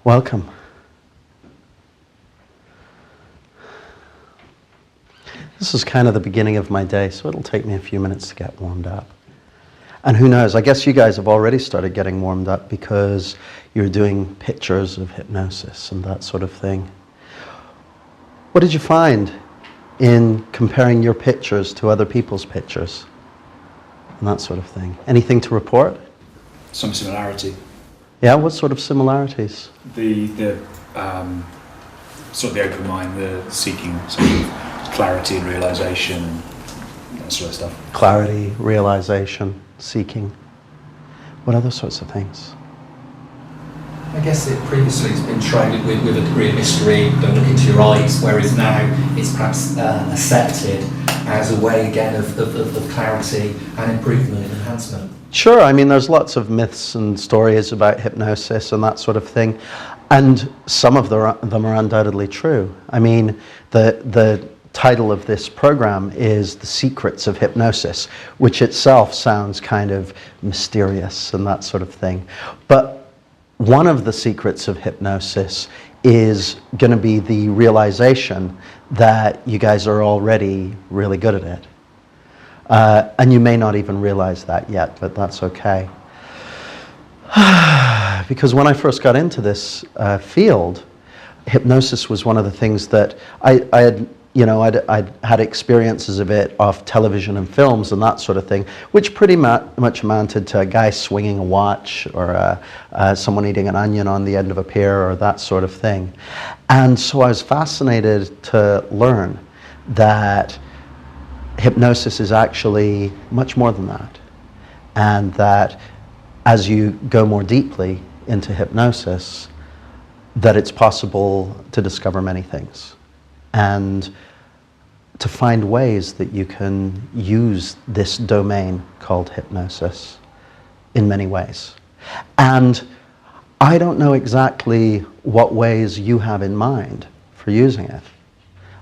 Welcome. This is kind of the beginning of my day, so it'll take me a few minutes to get warmed up. And who knows, I guess you guys have already started getting warmed up because you're doing pictures of hypnosis and that sort of thing. What did you find in comparing your pictures to other people's pictures and that sort of thing? Anything to report? Some similarity. Yeah, what sort of similarities? The sort of the open mind, the seeking sort of clarity and realization, that sort of stuff. Clarity, realization, seeking. What other sorts of things? I guess it previously has been traded with a degree of mystery, don't look into your eyes, whereas now it's perhaps accepted as a way again of clarity and improvement and enhancement. Sure, I mean there's lots of myths and stories about hypnosis and that sort of thing, and some of them are undoubtedly true. I mean the title of this program is The Secrets of Hypnosis, which itself sounds kind of mysterious and that sort of thing. But one of the secrets of hypnosis is going to be the realization that you guys are already really good at it. And you may not even realize that yet, but that's okay. Because when I first got into this field, hypnosis was one of the things that I'd had experiences of it off television and films and that sort of thing, which pretty much amounted to a guy swinging a watch or someone eating an onion on the end of a pear or that sort of thing. And so I was fascinated to learn that hypnosis is actually much more than that. And that as you go more deeply into hypnosis, that it's possible to discover many things. And to find ways that you can use this domain called hypnosis in many ways. And I don't know exactly what ways you have in mind for using it.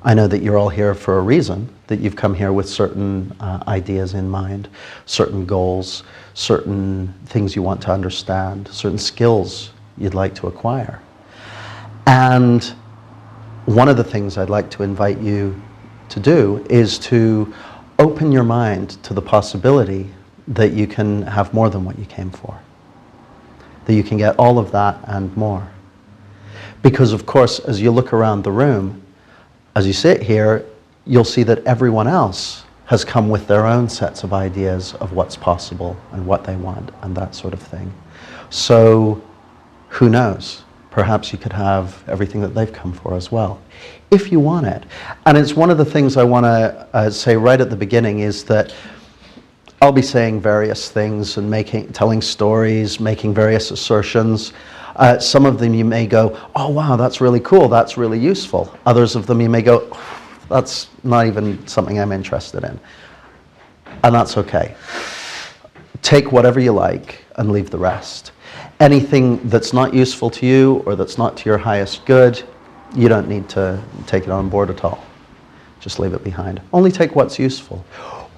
I know that you're all here for a reason, that you've come here with certain ideas in mind, certain goals, certain things you want to understand, certain skills you'd like to acquire. And one of the things I'd like to invite you to do is to open your mind to the possibility that you can have more than what you came for. That you can get all of that and more. Because of course, as you look around the room, as you sit here, you'll see that everyone else has come with their own sets of ideas of what's possible and what they want and that sort of thing. So, who knows? Perhaps you could have everything that they've come for as well, if you want it. And it's one of the things I want to say right at the beginning is that I'll be saying various things and telling stories, making various assertions. Some of them you may go, oh wow, that's really cool, that's really useful. Others of them you may go, that's not even something I'm interested in. And that's okay. Take whatever you like and leave the rest. Anything that's not useful to you or that's not to your highest good, you don't need to take it on board at all. Just leave it behind. Only take what's useful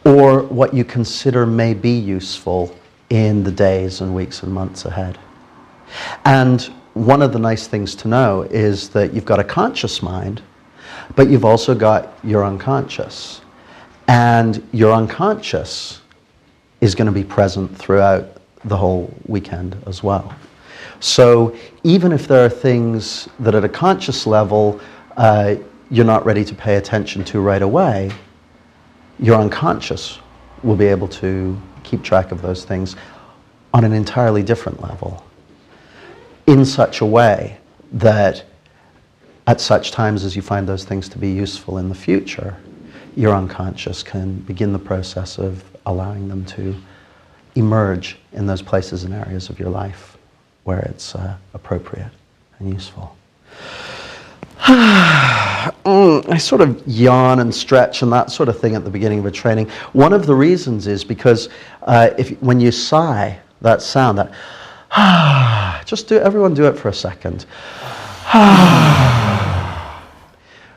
or what you consider may be useful in the days and weeks and months ahead. And one of the nice things to know is that you've got a conscious mind, but you've also got your unconscious. And your unconscious is going to be present throughout the whole weekend as well. So even if there are things that at a conscious level you're not ready to pay attention to right away, your unconscious will be able to keep track of those things on an entirely different level, in such a way that at such times as you find those things to be useful in the future, your unconscious can begin the process of allowing them to emerge in those places and areas of your life where it's appropriate and useful. I sort of yawn and stretch and that sort of thing at the beginning of a training. One of the reasons is because when you sigh, that sound, that everyone do it for a second.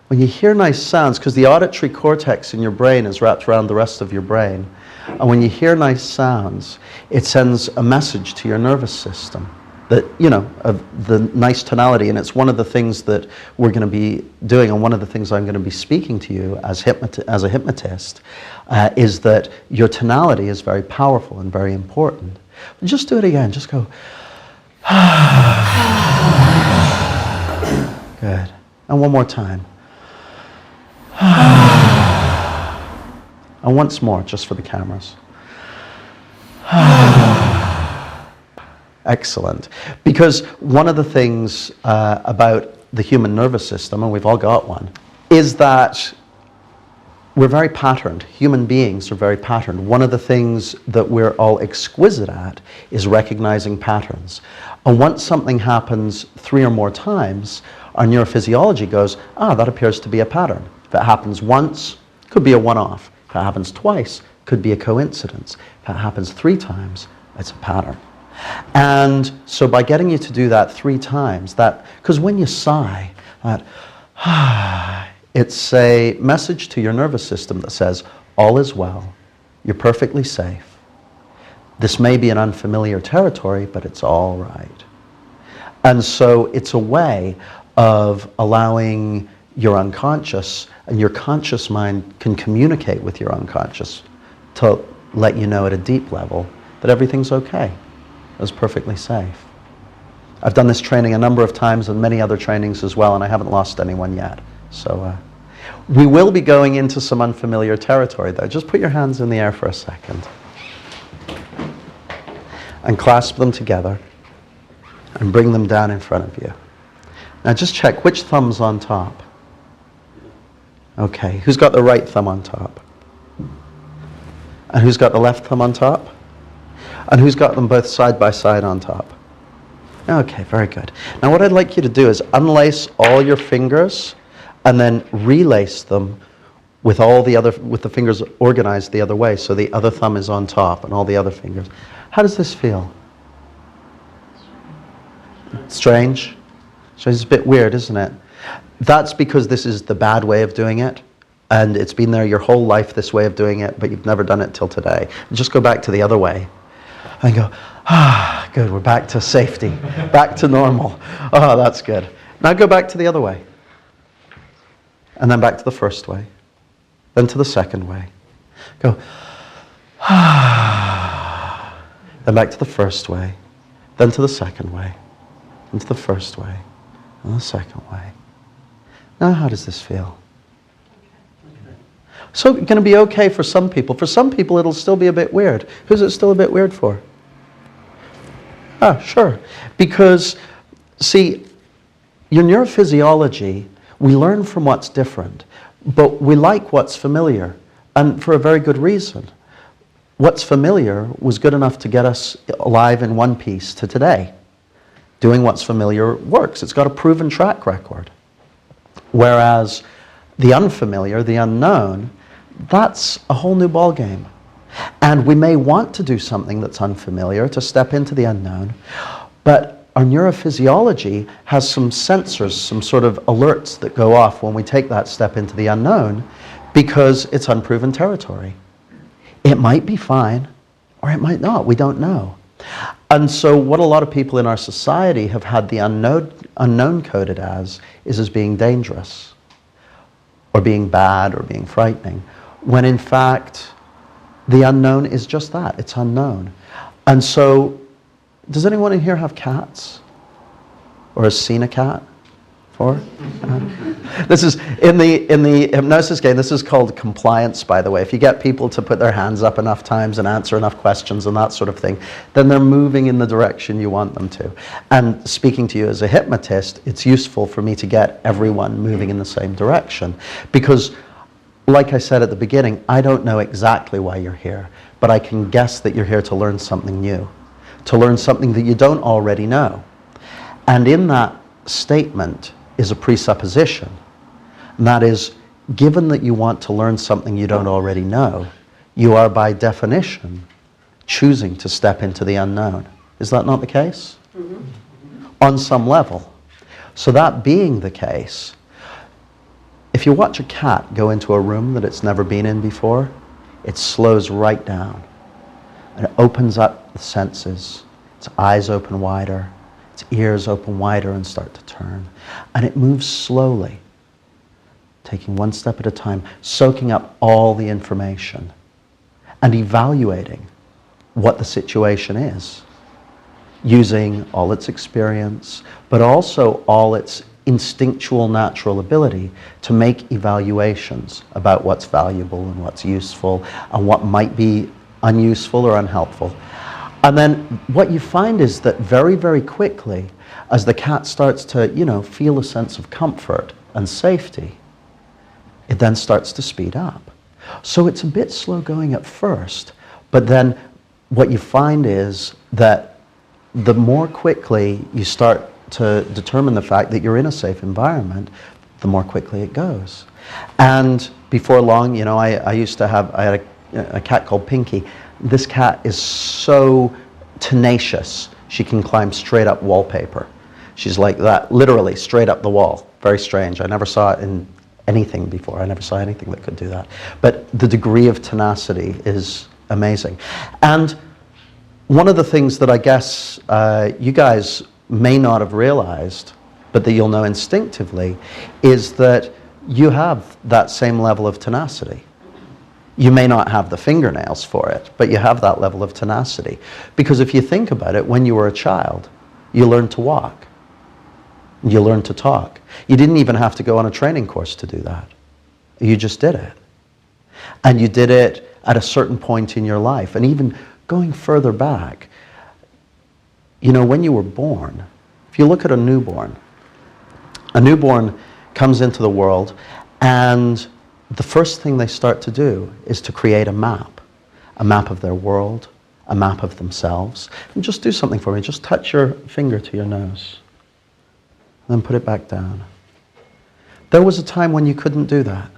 When you hear nice sounds, because the auditory cortex in your brain is wrapped around the rest of your brain, and when you hear nice sounds, it sends a message to your nervous system. that, of the nice tonality. And it's one of the things that we're going to be doing, and one of the things I'm going to be speaking to you as a hypnotist, is that your tonality is very powerful and very important. Just do it again. Just go. Good. And one more time. And once more, just for the cameras. Excellent. Because one of the things about the human nervous system, and we've all got one, is that we're very patterned. Human beings are very patterned. One of the things that we're all exquisite at is recognizing patterns. And once something happens 3 or more times, our neurophysiology goes, that appears to be a pattern. If it happens once, it could be a one-off. If it happens twice, it could be a coincidence. If it happens 3 times, it's a pattern. And so by getting you to do that 3 times, because when you sigh, it's a message to your nervous system that says, all is well, you're perfectly safe. This may be an unfamiliar territory, but it's all right. And so it's a way of allowing your unconscious, and your conscious mind can communicate with your unconscious to let you know at a deep level that everything's okay. It's perfectly safe. I've done this training a number of times and many other trainings as well, and I haven't lost anyone yet. So we will be going into some unfamiliar territory though. Just put your hands in the air for a second and clasp them together and bring them down in front of you. Now just check which thumb's on top. Okay, who's got the right thumb on top? And who's got the left thumb on top? And who's got them both side by side on top? Okay, very good. Now what I'd like you to do is unlace all your fingers and then relace them with the fingers organized the other way, so the other thumb is on top and all the other fingers. How does this feel? Strange? So it's a bit weird, isn't it? That's because this is the bad way of doing it, and it's been there your whole life, this way of doing it, but you've never done it till today. Just go back to the other way and go, good, we're back to safety, back to normal. Oh, that's good. Now go back to the other way, and then back to the first way, then to the second way. Go, then back to the first way, then to the second way, and to the first way, and the second way. Now, how does this feel? So it's going to be okay for some people. For some people, it'll still be a bit weird. Who's it still a bit weird for? Sure. Because, see, your neurophysiology, we learn from what's different, but we like what's familiar, and for a very good reason. What's familiar was good enough to get us alive in one piece to today. Doing what's familiar works. It's got a proven track record. Whereas the unfamiliar, the unknown, that's a whole new ballgame. And we may want to do something that's unfamiliar, to step into the unknown, but our neurophysiology has some sensors, some sort of alerts that go off when we take that step into the unknown, because it's unproven territory. It might be fine, or it might not. We don't know. And so what a lot of people in our society have had the unknown coded as is as being dangerous, or being bad, or being frightening, when in fact the unknown is just that. It's unknown. And so, does anyone in here have cats? Or has seen a cat? Or? This is, in the hypnosis game, this is called compliance, by the way. If you get people to put their hands up enough times and answer enough questions and that sort of thing, then they're moving in the direction you want them to. And speaking to you as a hypnotist, it's useful for me to get everyone moving in the same direction. Because, like I said at the beginning, I don't know exactly why you're here, but I can guess that you're here to learn something new, to learn something that you don't already know. And in that statement is a presupposition. And that is, given that you want to learn something you don't already know, you are by definition choosing to step into the unknown. Is that not the case? Mm-hmm. On some level. So that being the case, if you watch a cat go into a room that it's never been in before, it slows right down. And it opens up the senses. Its eyes open wider. its ears open wider and start to turn. And it moves slowly, taking one step at a time, soaking up all the information and evaluating what the situation is, using all its experience, but also all its instinctual natural ability to make evaluations about what's valuable and what's useful and what might be unuseful or unhelpful. And then what you find is that very, very quickly, as the cat starts to, feel a sense of comfort and safety, it then starts to speed up. So it's a bit slow going at first, but then what you find is that the more quickly you start to determine the fact that you're in a safe environment, the more quickly it goes. And before long, I had a cat called Pinky. This cat is so tenacious, she can climb straight up wallpaper. She's like that, literally straight up the wall. Very strange. I never saw it in anything before. I never saw anything that could do that. But the degree of tenacity is amazing. And one of the things that I guess you guys may not have realized, but that you'll know instinctively, is that you have that same level of tenacity. You may not have the fingernails for it, but you have that level of tenacity. Because if you think about it, when you were a child, you learned to walk. You learned to talk. You didn't even have to go on a training course to do that. You just did it. And you did it at a certain point in your life. And even going further back, when you were born, if you look at a newborn comes into the world, and the first thing they start to do is to create a map of their world, a map of themselves. And just do something for me. Just touch your finger to your nose. Then put it back down. There was a time when you couldn't do that,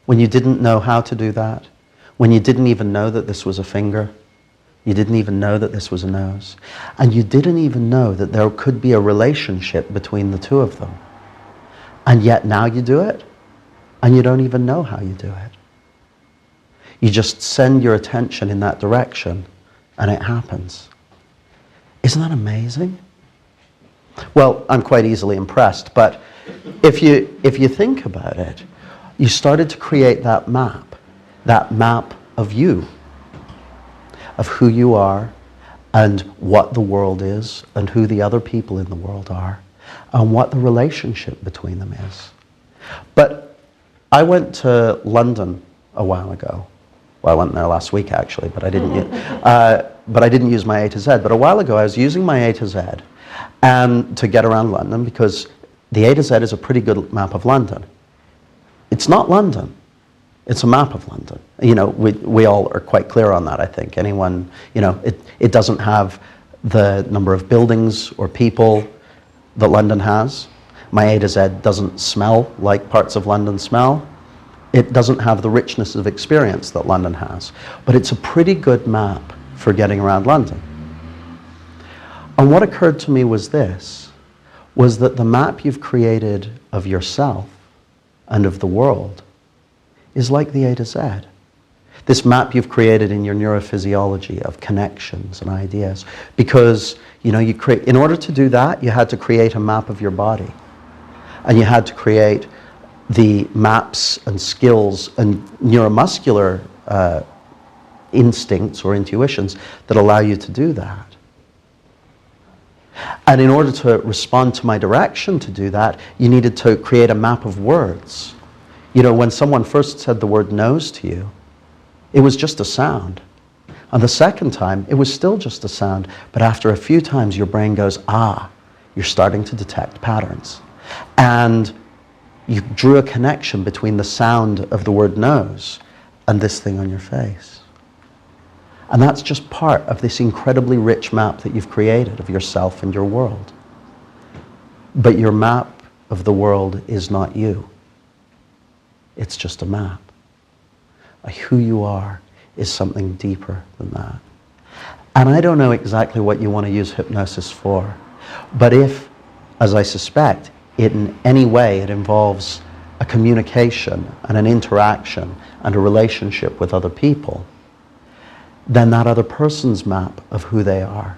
when you didn't know how to do that, when you didn't even know that this was a finger, you didn't even know that this was a nose, and you didn't even know that there could be a relationship between the two of them. And yet now you do it, and you don't even know how you do it. You just send your attention in that direction, and it happens. Isn't that amazing? Well, I'm quite easily impressed, but if you think about it, you started to create that map of you, of who you are, and what the world is, and who the other people in the world are, and what the relationship between them is. But I went to London a while ago. Well, I went there last week actually, but I didn't use my A to Z. But a while ago, I was using my A to Z and to get around London, because the A to Z is a pretty good map of London. It's not London. It's a map of London. We all are quite clear on that, I think. Anyone, it doesn't have the number of buildings or people that London has. My A to Z doesn't smell like parts of London smell. It doesn't have the richness of experience that London has. But it's a pretty good map for getting around London. And what occurred to me was that the map you've created of yourself and of the world is like the A to Z. This map you've created in your neurophysiology of connections and ideas. Because, in order to do that, you had to create a map of your body. And you had to create the maps and skills and neuromuscular instincts or intuitions that allow you to do that. And in order to respond to my direction to do that, you needed to create a map of words. When someone first said the word nose to you, it was just a sound. And the second time, it was still just a sound. But after a few times, your brain goes, you're starting to detect patterns. And you drew a connection between the sound of the word nose and this thing on your face. And that's just part of this incredibly rich map that you've created of yourself and your world. But your map of the world is not you. It's just a map. Who you are is something deeper than that. And I don't know exactly what you want to use hypnosis for, but if, as I suspect, in any way it involves a communication and an interaction and a relationship with other people, then that other person's map of who they are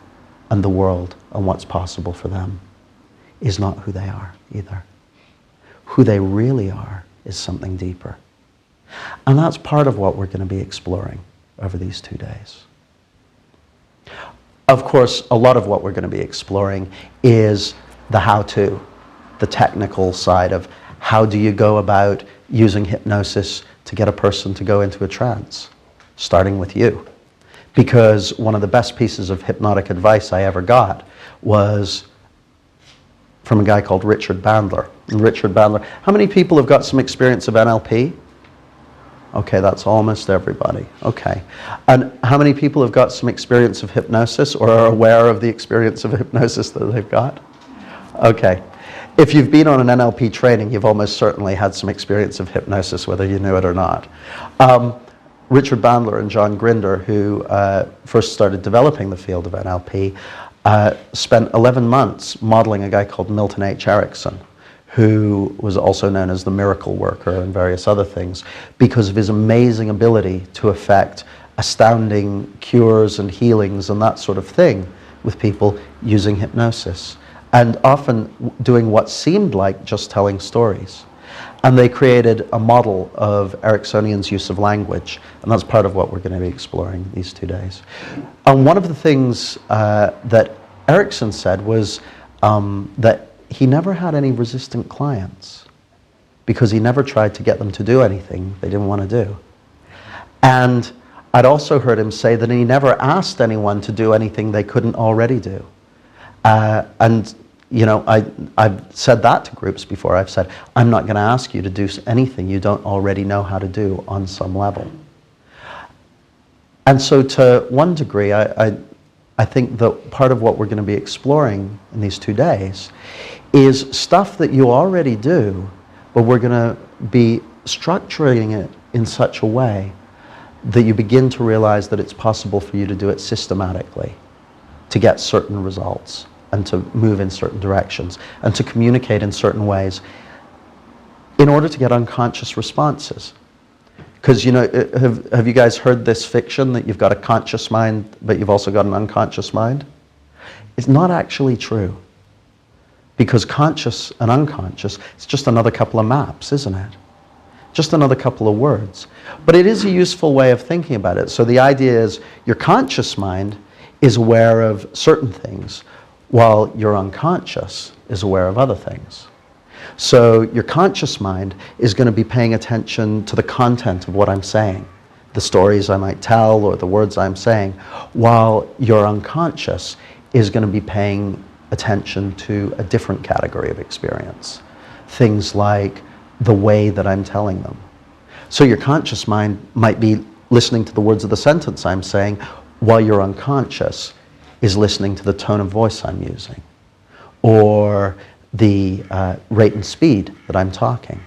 and the world and what's possible for them is not who they are either. Who they really are is something deeper. And that's part of what we're going to be exploring over these 2 days. Of course, a lot of what we're going to be exploring is the how-to, the technical side of how do you go about using hypnosis to get a person to go into a trance, starting with you. Because one of the best pieces of hypnotic advice I ever got was from a guy called Richard Bandler. And Richard Bandler, how many people have got some experience of NLP? Okay, that's almost everybody. Okay. And how many people have got some experience of hypnosis or are aware of the experience of hypnosis that they've got? Okay. If you've been on an NLP training, you've almost certainly had some experience of hypnosis, whether you knew it or not. Richard Bandler and John Grinder, who first started developing the field of NLP, spent 11 months modeling a guy called Milton H. Erickson, who was also known as the miracle worker and various other things, because of his amazing ability to effect astounding cures and healings and that sort of thing with people using hypnosis, and often doing what seemed like just telling stories. And they created a model of Ericksonian's use of language, and that's part of what we're going to be exploring these 2 days. And one of the things that Erickson said was that he never had any resistant clients because he never tried to get them to do anything they didn't want to do. And I'd also heard him say that he never asked anyone to do anything they couldn't already do. And you know, I've said that to groups before. I've said, I'm not going to ask you to do anything you don't already know how to do on some level. And so to one degree, I think that part of what we're going to be exploring in these 2 days is stuff that you already do, but we're going to be structuring it in such a way that you begin to realize that it's possible for you to do it systematically, to get certain results, and to move in certain directions, and to communicate in certain ways in order to get unconscious responses. Because, you know, have you guys heard this fiction that you've got a conscious mind, but you've also got an unconscious mind? It's not actually true. Because conscious and unconscious, it's just another couple of maps, isn't it? Just another couple of words. But it is a useful way of thinking about it. So the idea is your conscious mind is aware of certain things, while your unconscious is aware of other things. So your conscious mind is going to be paying attention to the content of what I'm saying, the stories I might tell or the words I'm saying, while your unconscious is going to be paying attention to a different category of experience. Things like the way that I'm telling them. So your conscious mind might be listening to the words of the sentence I'm saying, while your unconscious is listening to the tone of voice I'm using, or the rate and speed that I'm talking.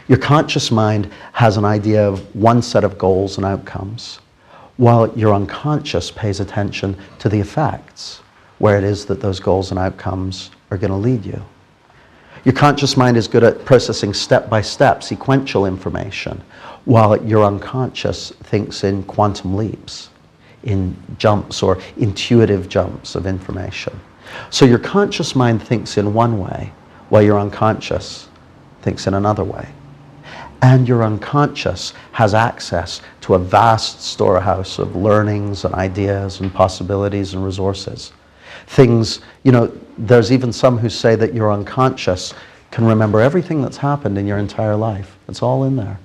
Your conscious mind has an idea of one set of goals and outcomes, while your unconscious pays attention to the effects, where it is that those goals and outcomes are going to lead you. Your conscious mind is good at processing step-by-step, sequential information, while your unconscious thinks in quantum leaps, in jumps or intuitive jumps of information. So your conscious mind thinks in one way, while your unconscious thinks in another way. And your unconscious has access to a vast storehouse of learnings and ideas and possibilities and resources. Things, you know, there's even some who say that your unconscious can remember everything that's happened in your entire life. It's all in there,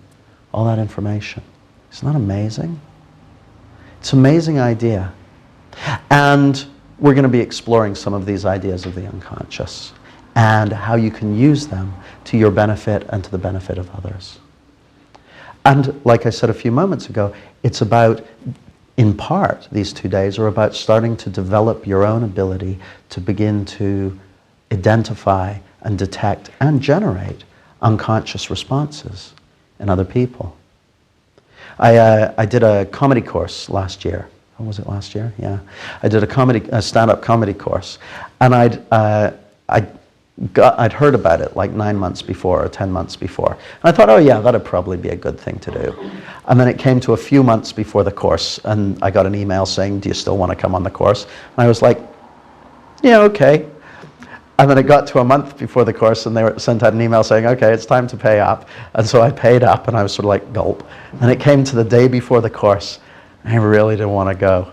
all that information. Isn't that amazing? It's an amazing idea. And we're going to be exploring some of these ideas of the unconscious and how you can use them to your benefit and to the benefit of others. And like I said a few moments ago, it's about, in part, these 2 days are about starting to develop your own ability to begin to identify and detect and generate unconscious responses in other people. I did a comedy course last year. Or was it last year? Yeah. I did a stand-up comedy course. And I'd heard about it like 9 months before or 10 months before. And I thought, oh yeah, that'd probably be a good thing to do. And then it came to a few months before the course, and I got an email saying, do you still want to come on the course? And I was like, Yeah, okay. And then it got to a month before the course, and they sent out an email saying, okay, it's time to pay up. And so I paid up, and I was sort of like, gulp. And it came to the day before the course, and I really didn't want to go,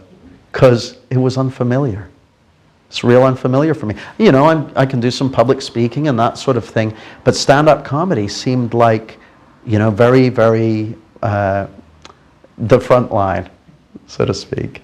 because it was unfamiliar. It's real unfamiliar for me. You know, I can do some public speaking and that sort of thing, but stand-up comedy seemed like, you know, very, very the front line, so to speak.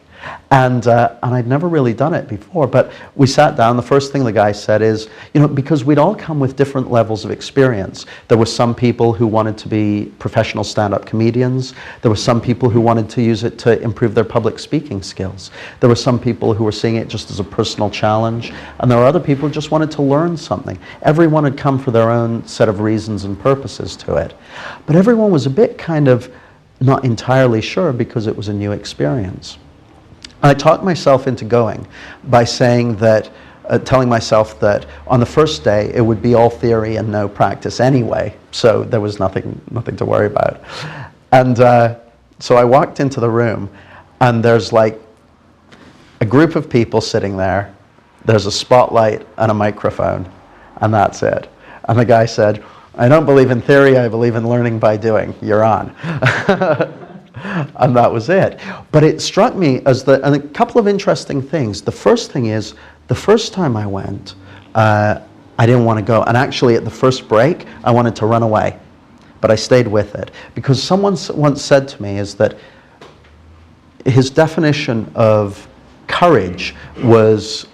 And I'd never really done it before, but we sat down. The first thing the guy said is, you know, because we'd all come with different levels of experience. There were some people who wanted to be professional stand-up comedians. There were some people who wanted to use it to improve their public speaking skills. There were some people who were seeing it just as a personal challenge, and there were other people who just wanted to learn something. Everyone had come for their own set of reasons and purposes to it. But everyone was a bit kind of not entirely sure because it was a new experience. I talked myself into going by saying that, telling myself that on the first day it would be all theory and no practice anyway, so there was nothing to worry about. And so I walked into the room, and there's like a group of people sitting there. There's a spotlight and a microphone, and that's it. And the guy said, I don't believe in theory, I believe in learning by doing. You're on. And that was it. But it struck me as and a couple of interesting things. The first thing is, the first time I went, I didn't want to go. And actually at the first break, I wanted to run away. But I stayed with it. Because someone once said to me is that his definition of courage was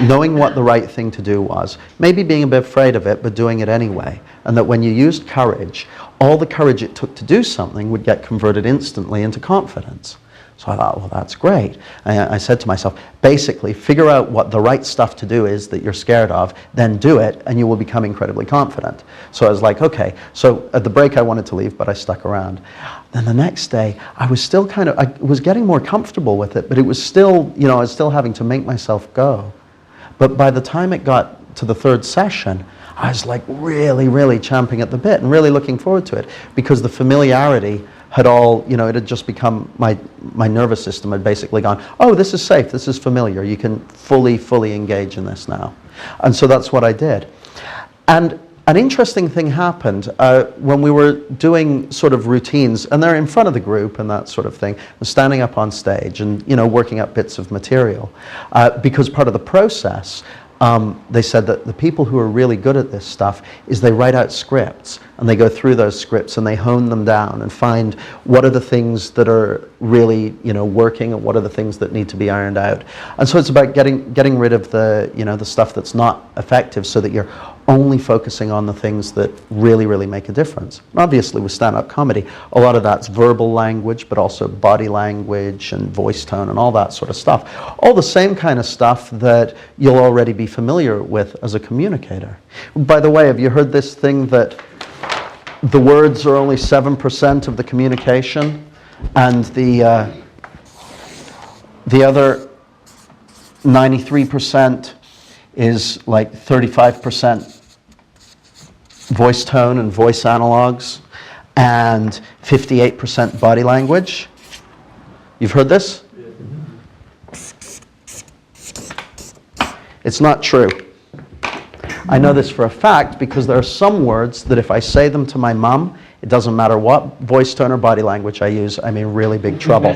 knowing what the right thing to do was, maybe being a bit afraid of it, but doing it anyway. And that when you used courage, all the courage it took to do something would get converted instantly into confidence. So I thought, well, that's great. I said to myself, basically, figure out what the right stuff to do is that you're scared of, then do it, and you will become incredibly confident. So I was like, okay. So at the break, I wanted to leave, but I stuck around. Then the next day, I was still I was getting more comfortable with it, but it was still, you know, I was still having to make myself go. But by the time it got to the third session, I was like really, really champing at the bit and really looking forward to it, because the familiarity had all, you know, it had just become, my nervous system had basically gone, oh, this is safe, this is familiar, you can fully engage in this now. And so that's what I did. And an interesting thing happened when we were doing sort of routines, and they're in front of the group and that sort of thing, standing up on stage and, you know, working up bits of material. Because part of the process, they said that the people who are really good at this stuff is they write out scripts, and they go through those scripts and they hone them down and find what are the things that are really, you know, working and what are the things that need to be ironed out. And so it's about getting rid of the, you know, the stuff that's not effective, so that you're only focusing on the things that really, really make a difference. And obviously with stand-up comedy, a lot of that's verbal language, but also body language and voice tone and all that sort of stuff. All the same kind of stuff that you'll already be familiar with as a communicator. By the way, have you heard this thing that the words are only 7% of the communication, and the other 93% is like 35% voice tone and voice analogs, and 58% body language? You've heard this? It's not true. I know this for a fact because there are some words that if I say them to my mom, it doesn't matter what voice tone or body language I use, I'm in really big trouble.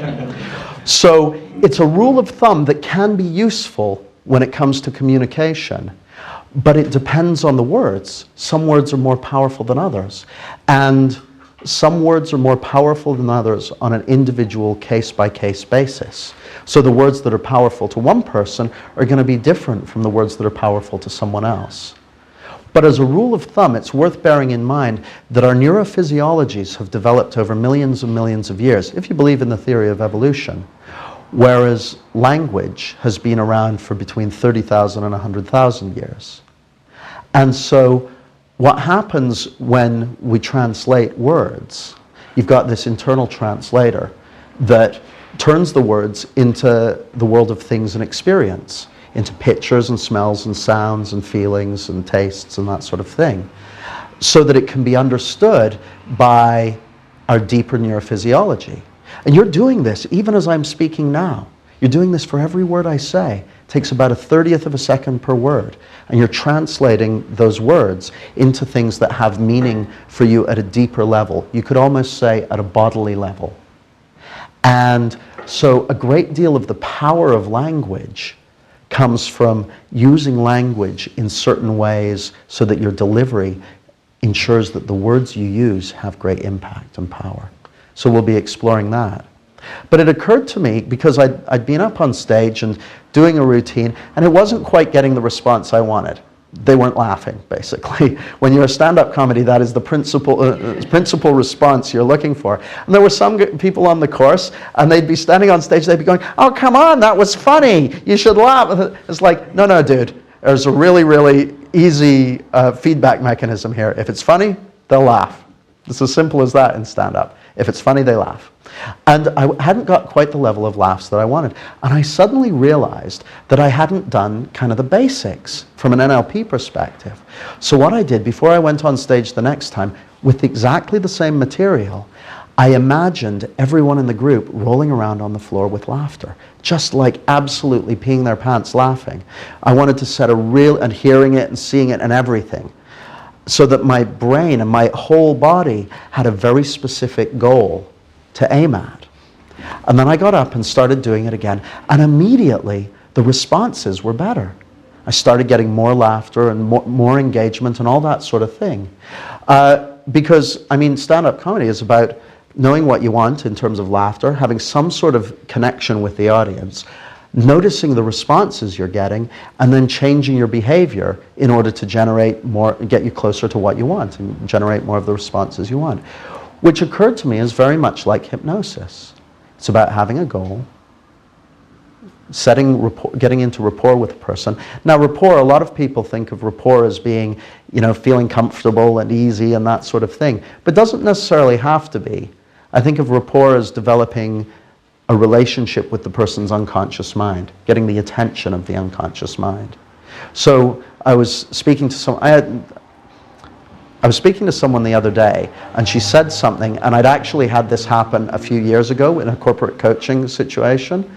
So it's a rule of thumb that can be useful when it comes to communication, but it depends on the words. Some words are more powerful than others, and some words are more powerful than others on an individual case-by-case basis. So the words that are powerful to one person are going to be different from the words that are powerful to someone else. But as a rule of thumb, it's worth bearing in mind that our neurophysiologies have developed over millions and millions of years, if you believe in the theory of evolution, whereas language has been around for between 30,000 and 100,000 years. And so what happens when we translate words, you've got this internal translator that turns the words into the world of things and experience, into pictures and smells and sounds and feelings and tastes and that sort of thing, so that it can be understood by our deeper neurophysiology. And you're doing this even as I'm speaking now. You're doing this for every word I say. takes about 1/30th of a second per word. And you're translating those words into things that have meaning for you at a deeper level. You could almost say at a bodily level. And so a great deal of the power of language comes from using language in certain ways so that your delivery ensures that the words you use have great impact and power. So we'll be exploring that. But it occurred to me, because I'd been up on stage and doing a routine, and it wasn't quite getting the response I wanted. They weren't laughing, basically. When you're a stand-up comedy, that is the principal response you're looking for. And there were some people on the course, and they'd be standing on stage, they'd be going, "Oh, come on, that was funny. You should laugh." It's like, no, dude. There's a really, really easy feedback mechanism here. If it's funny, they'll laugh. It's as simple as that in stand-up. If it's funny, they laugh. And I hadn't got quite the level of laughs that I wanted. And I suddenly realized that I hadn't done kind of the basics from an NLP perspective. So what I did before I went on stage the next time, with exactly the same material, I imagined everyone in the group rolling around on the floor with laughter, just like absolutely peeing their pants laughing. I wanted to set a real, and hearing it and seeing it and everything, so that my brain and my whole body had a very specific goal to aim at. And then I got up and started doing it again, and immediately the responses were better. I started getting more laughter and more engagement and all that sort of thing. Because, I mean, stand-up comedy is about knowing what you want in terms of laughter, having some sort of connection with the audience, noticing the responses you're getting, and then changing your behavior in order to generate more, get you closer to what you want and generate more of the responses you want. Which occurred to me as very much like hypnosis. It's about having a goal, getting into rapport with a person. Now rapport, a lot of people think of rapport as being, you know, feeling comfortable and easy and that sort of thing, but doesn't necessarily have to be. I think of rapport as developing a relationship with the person's unconscious mind, getting the attention of the unconscious mind. So I was speaking to someone the other day, and she said something, and I'd actually had this happen a few years ago in a corporate coaching situation.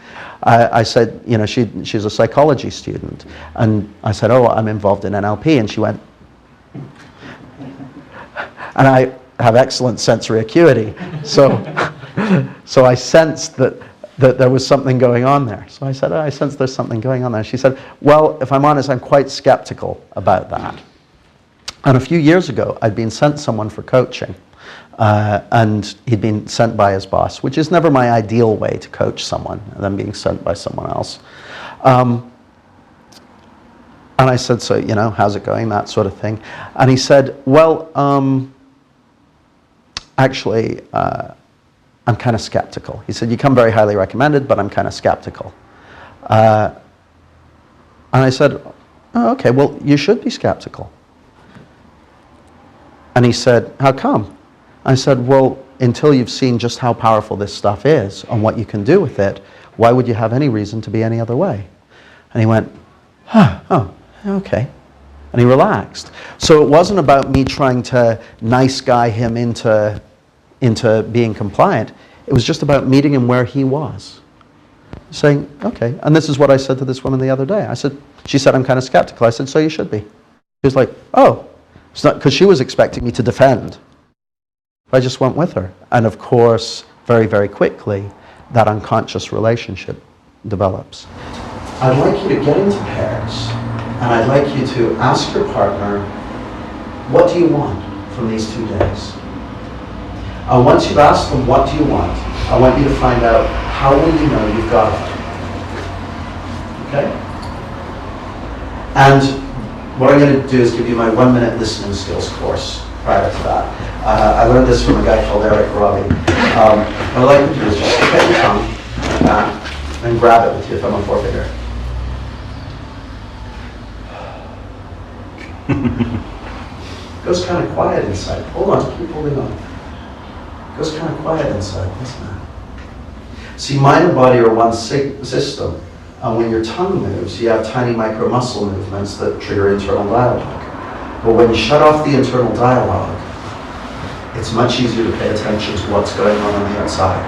I said, you know, she's a psychology student, and I said, "Oh, I'm involved in NLP," and she went, and I have excellent sensory acuity, so I sensed that there was something going on there. So I said, "Oh, I sense there's something going on there." She said, "Well, if I'm honest, I'm quite skeptical about that." And a few years ago, I'd been sent someone for coaching, and he'd been sent by his boss, which is never my ideal way to coach someone, them being sent by someone else. And I said, "So, you know, how's it going?" That sort of thing. And he said, "Well, actually, I'm kind of skeptical." He said, "You come very highly recommended, but I'm kind of skeptical." And I said, "Oh, okay, well, you should be skeptical." And he said, "How come?" I said, "Well, until you've seen just how powerful this stuff is and what you can do with it, why would you have any reason to be any other way?" And he went, "Oh, okay." And he relaxed. So it wasn't about me trying to nice guy him into being compliant. It was just about meeting him where he was. Saying, "Okay." And this is what I said to this woman the other day. She said, "I'm kind of skeptical." I said, "So you should be." She was like, "Oh." It's not because she was expecting me to defend. I just went with her. And of course, very, very quickly, that unconscious relationship develops. I'd like you to get into pairs, and I'd like you to ask your partner, what do you want from these 2 days? Once you've asked them, what do you want, I want you to find out, how will you know you've got it? Okay? And what I'm going to do is give you my 1-minute listening skills course prior to that. I learned this from a guy called Eric Robbie. What I'd like you to do is just get your tongue like that, and grab it with your thumb and forefinger. Goes kind of quiet inside. Hold on, keep holding on. Goes kind of quiet inside, doesn't it? See, mind and body are one system. And when your tongue moves, you have tiny micro muscle movements that trigger internal dialogue. But when you shut off the internal dialogue, it's much easier to pay attention to what's going on the outside.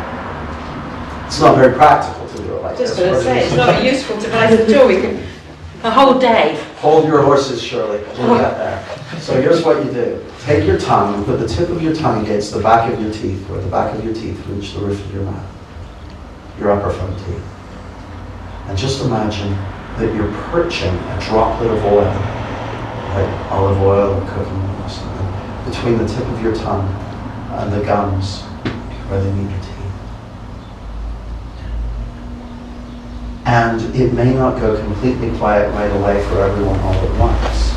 It's not very practical, to be do it like Just this. going to say, it's not a useful device at all. We can, a whole day. Hold your horses, Shirley. We'll get there. So here's what you do. Take your tongue and put the tip of your tongue against the back of your teeth, where the back of your teeth reach the roof of your mouth, your upper front teeth. And just imagine that you're perching a droplet of oil, like olive oil or cooking oil or something, between the tip of your tongue and the gums where they meet your teeth. And it may not go completely quiet right away for everyone all at once.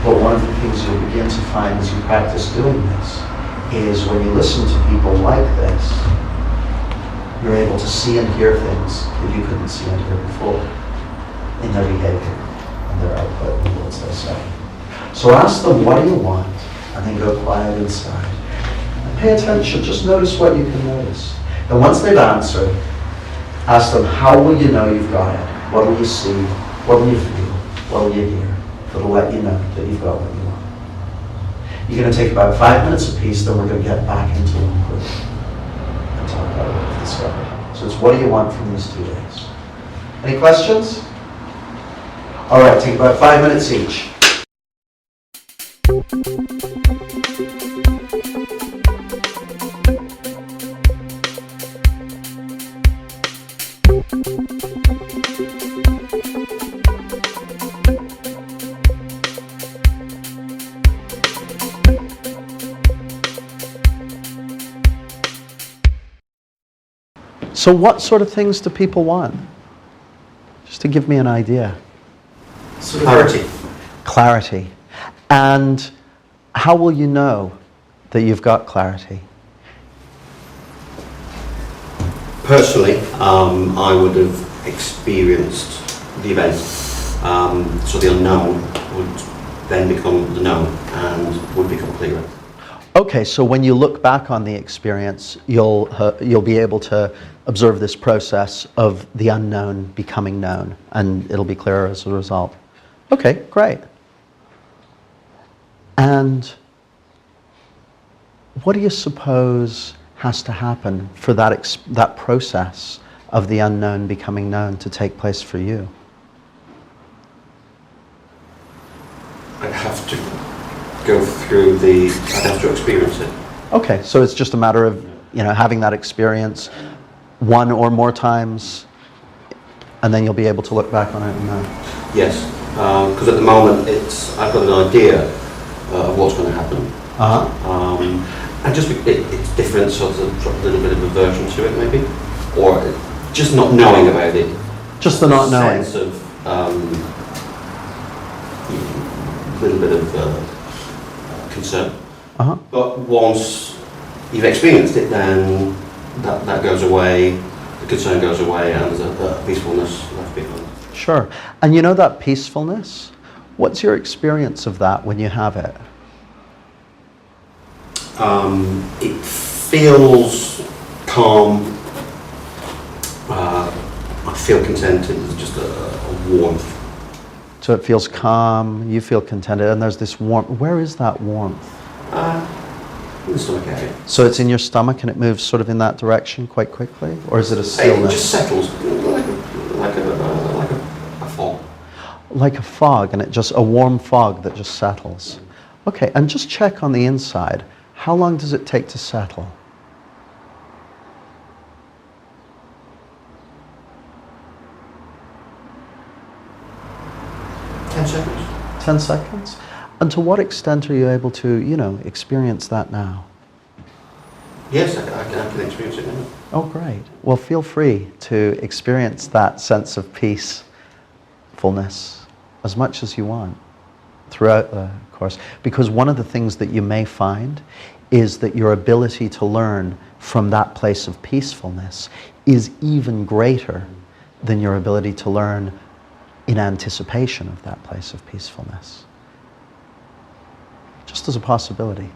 But one of the things you'll begin to find as you practice doing this is when you listen to people like this, you're able to see and hear things that you couldn't see and hear before in their behavior and their output and the words they say. So ask them, what do you want? And then go quiet inside. And pay attention, just notice what you can notice. And once they've answered, ask them, how will you know you've got it? What will you see? What will you feel? What will you hear? That'll let you know that you've got what you want. You're going to take about 5 minutes apiece, then we're going to get back into one group and talk about what we've discovered. So it's, what do you want from these 2 days? Any questions? All right, take about 5 minutes each. So what sort of things do people want? Just to give me an idea. Clarity. Clarity. And how will you know that you've got clarity? Personally, I would have experienced the event. So the unknown would then become the known and would become clearer. Okay, so when you look back on the experience, you'll be able to observe this process of the unknown becoming known, and it'll be clearer as a result. Okay, great. And what do you suppose has to happen for that process of the unknown becoming known to take place for you? I'd have to go through I'd have to experience it. Okay, so it's just a matter of, having that experience one or more times, and then you'll be able to look back on it and know. Yes, because at the moment I've got an idea of what's going to happen. And just it's different, so there's a little bit of aversion to it maybe, or just not knowing about it. Just the not knowing. Sense of little bit of concern. But once you've experienced it, then that goes away, the concern goes away, and there's a peacefulness left behind. Sure. And that peacefulness, what's your experience of that when you have it? It feels calm. I feel contented. There's just a warmth. So it feels calm, you feel contented, and there's this warmth. Where is that warmth? In the stomach area. So it's in your stomach and it moves sort of in that direction quite quickly? Or is it a It stillness? just settles like a fog. Like a fog, and a warm fog that just settles. Okay, and just check on the inside. How long does it take to settle? $10. 10 seconds? And to what extent are you able to, experience that now? Yes, I can experience it now. Oh, great. Well, feel free to experience that sense of peacefulness as much as you want throughout the course. Because one of the things that you may find is that your ability to learn from that place of peacefulness is even greater than your ability to learn in anticipation of that place of peacefulness. Just as a possibility.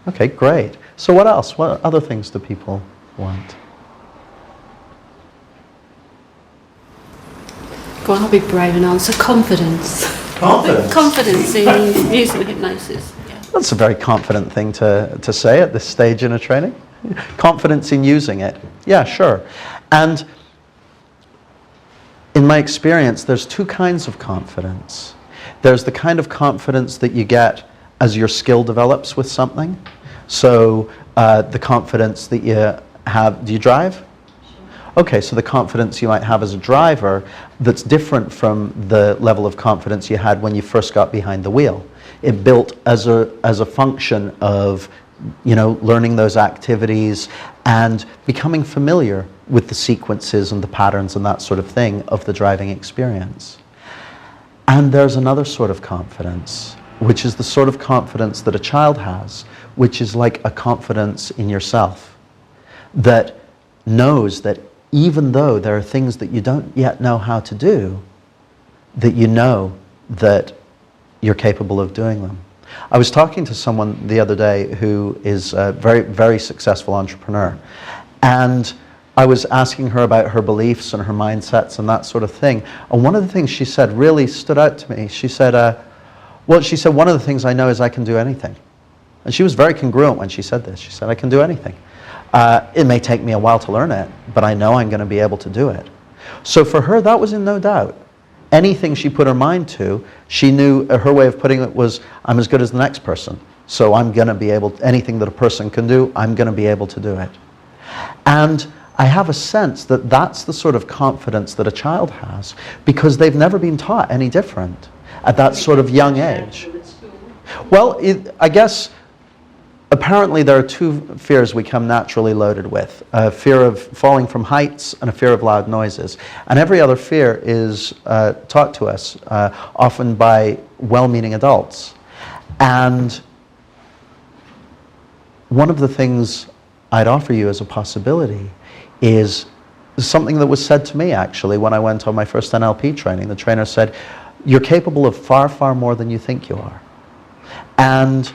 Okay, great. So what else? What other things do people want? Go on, I'll be brave and answer. Confidence. Confidence? Confidence in using hypnosis. Yeah. That's a very confident thing to say at this stage in a training. Confidence in using it. Yeah, sure. And in my experience, there's two kinds of confidence. There's the kind of confidence that you get as your skill develops with something. So the confidence that you have, do you drive? Okay, so the confidence you might have as a driver that's different from the level of confidence you had when you first got behind the wheel. It built as a function of, you know, learning those activities and becoming familiar with the sequences and the patterns and that sort of thing of the driving experience. And there's another sort of confidence, which is the sort of confidence that a child has, which is like a confidence in yourself, that knows that even though there are things that you don't yet know how to do, that you know that you're capable of doing them. I was talking to someone the other day who is a very, very successful entrepreneur, and I was asking her about her beliefs and her mindsets and that sort of thing. And one of the things she said really stood out to me. She said, one of the things I know is I can do anything. And she was very congruent when she said this. She said, I can do anything. It may take me a while to learn it, but I know I'm going to be able to do it. So for her, that was in no doubt. Anything she put her mind to, she knew her way of putting it was, I'm as good as the next person. So I'm going to be able, anything that a person can do, I'm going to be able to do it. And I have a sense that that's the sort of confidence that a child has because they've never been taught any different at that sort of young age. Well, I guess apparently there are two fears we come naturally loaded with. A fear of falling from heights and a fear of loud noises. And every other fear is taught to us, often by well-meaning adults. And one of the things I'd offer you as a possibility is something that was said to me actually when I went on my first NLP training. The trainer said, you're capable of far, far more than you think you are. And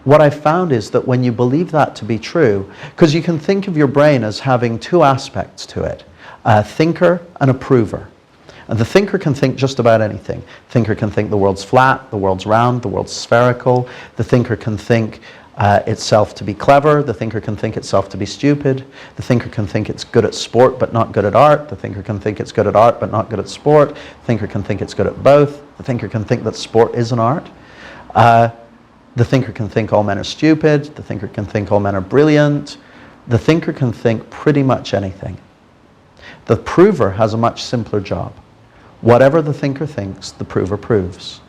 what I found is that when you believe that to be true, because you can think of your brain as having two aspects to it, a thinker and a prover. And the thinker can think just about anything. The thinker can think the world's flat, the world's round, the world's spherical. The thinker can think itself to be clever. The thinker can think itself to be stupid. The thinker can think it's good at sport but not good at art. The thinker can think it's good at art but not good at sport. The thinker can think it's good at both. The thinker can think that sport is an art. The thinker can think all men are stupid. The thinker can think all men are brilliant. The thinker can think pretty much anything. The prover has a much simpler job. Whatever the thinker thinks, the prover proves.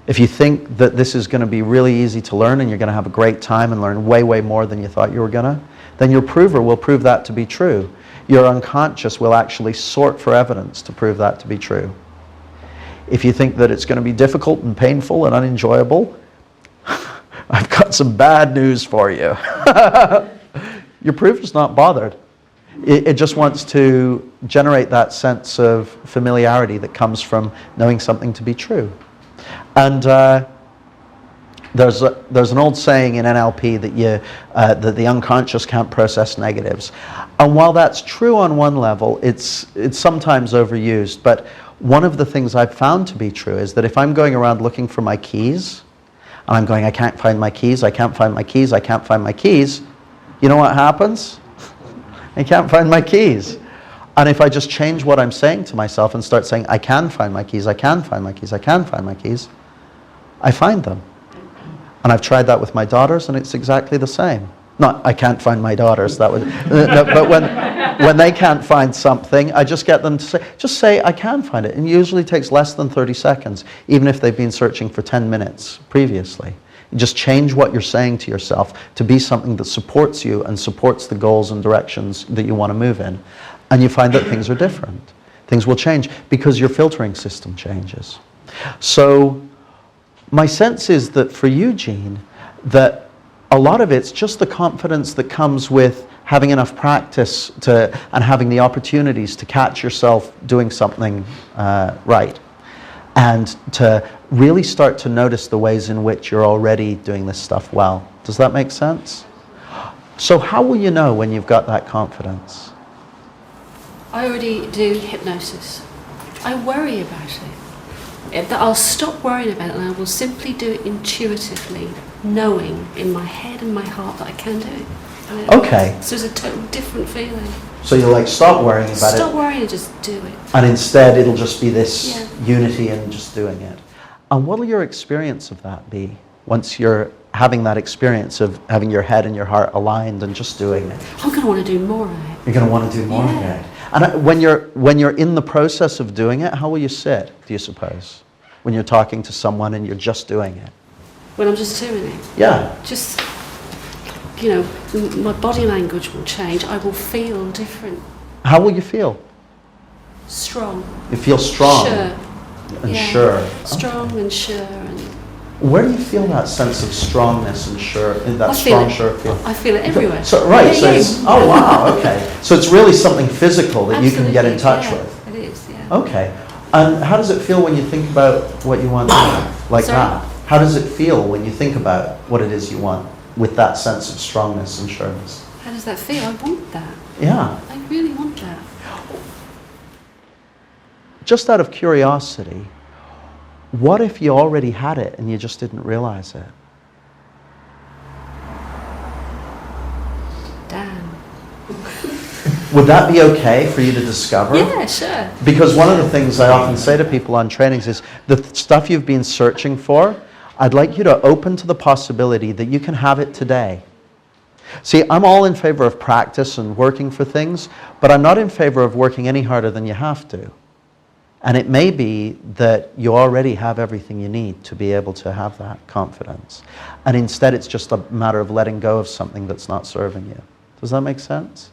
If you think that this is going to be really easy to learn and you're going to have a great time and learn way, way more than you thought you were going to, then your prover will prove that to be true. Your unconscious will actually sort for evidence to prove that to be true. If you think that it's going to be difficult and painful and unenjoyable, I've got some bad news for you. Your prover's not bothered. It just wants to generate that sense of familiarity that comes from knowing something to be true. And there's an old saying in NLP that the unconscious can't process negatives. And while that's true on one level, it's sometimes overused. But one of the things I've found to be true is that if I'm going around looking for my keys, and I'm going, I can't find my keys, I can't find my keys, I can't find my keys, you know what happens? I can't find my keys. And if I just change what I'm saying to myself and start saying, I can find my keys, I can find my keys, I can find my keys, I find them. And I've tried that with my daughters, and it's exactly the same. Not, I can't find my daughters, that would, no, but when they can't find something, I just get them to say, I can find it. And it usually takes less than 30 seconds, even if they've been searching for 10 minutes previously. You just change what you're saying to yourself to be something that supports you and supports the goals and directions that you want to move in. And you find that things are different. Things will change because your filtering system changes. So my sense is that for you, Jean, that a lot of it's just the confidence that comes with having enough practice and having the opportunities to catch yourself doing something right. And to really start to notice the ways in which you're already doing this stuff well. Does that make sense? So how will you know when you've got that confidence? I already do hypnosis. I worry about it. that I'll stop worrying about it and I will simply do it intuitively, knowing in my head and my heart that I can do it. Okay. So it's a total different feeling. So you like stop worrying about it. Stop worrying and just do it. And instead it'll just be this Yeah. unity and just doing it. And what will your experience of that be once you're having that experience of having your head and your heart aligned and just doing it? I'm going to want to do more of it. You're going to want to do more of Yeah. it. And when you're in the process of doing it, how will you sit, do you suppose? When you're talking to someone and you're just doing it? When I'm just doing it. Yeah. Just, my body language will change. I will feel different. How will you feel? Strong. You feel strong Sure. and Yeah. sure. Strong and sure. And Where do you feel that sense of strongness and sure, that I strong, feel it. sure feel? I feel it everywhere. So, right, Yeah, so yeah. it's, oh wow, okay. So it's really something physical that you can get in Absolutely, touch yeah. with. It is, yeah. Okay. And how does it feel when you think about what you want like Sorry? that? How does it feel when you think about what it is you want with that sense of strongness and sureness? How does that feel? I want that. Yeah. I really want that. Just out of curiosity, what if you already had it and you just didn't realize it? Damn. Would that be okay for you to discover? Yeah, sure. Because one of the things I often say to people on trainings is the stuff you've been searching for, I'd like you to open to the possibility that you can have it today. See, I'm all in favor of practice and working for things, but I'm not in favor of working any harder than you have to. And it may be that you already have everything you need to be able to have that confidence. And instead it's just a matter of letting go of something that's not serving you. Does that make sense?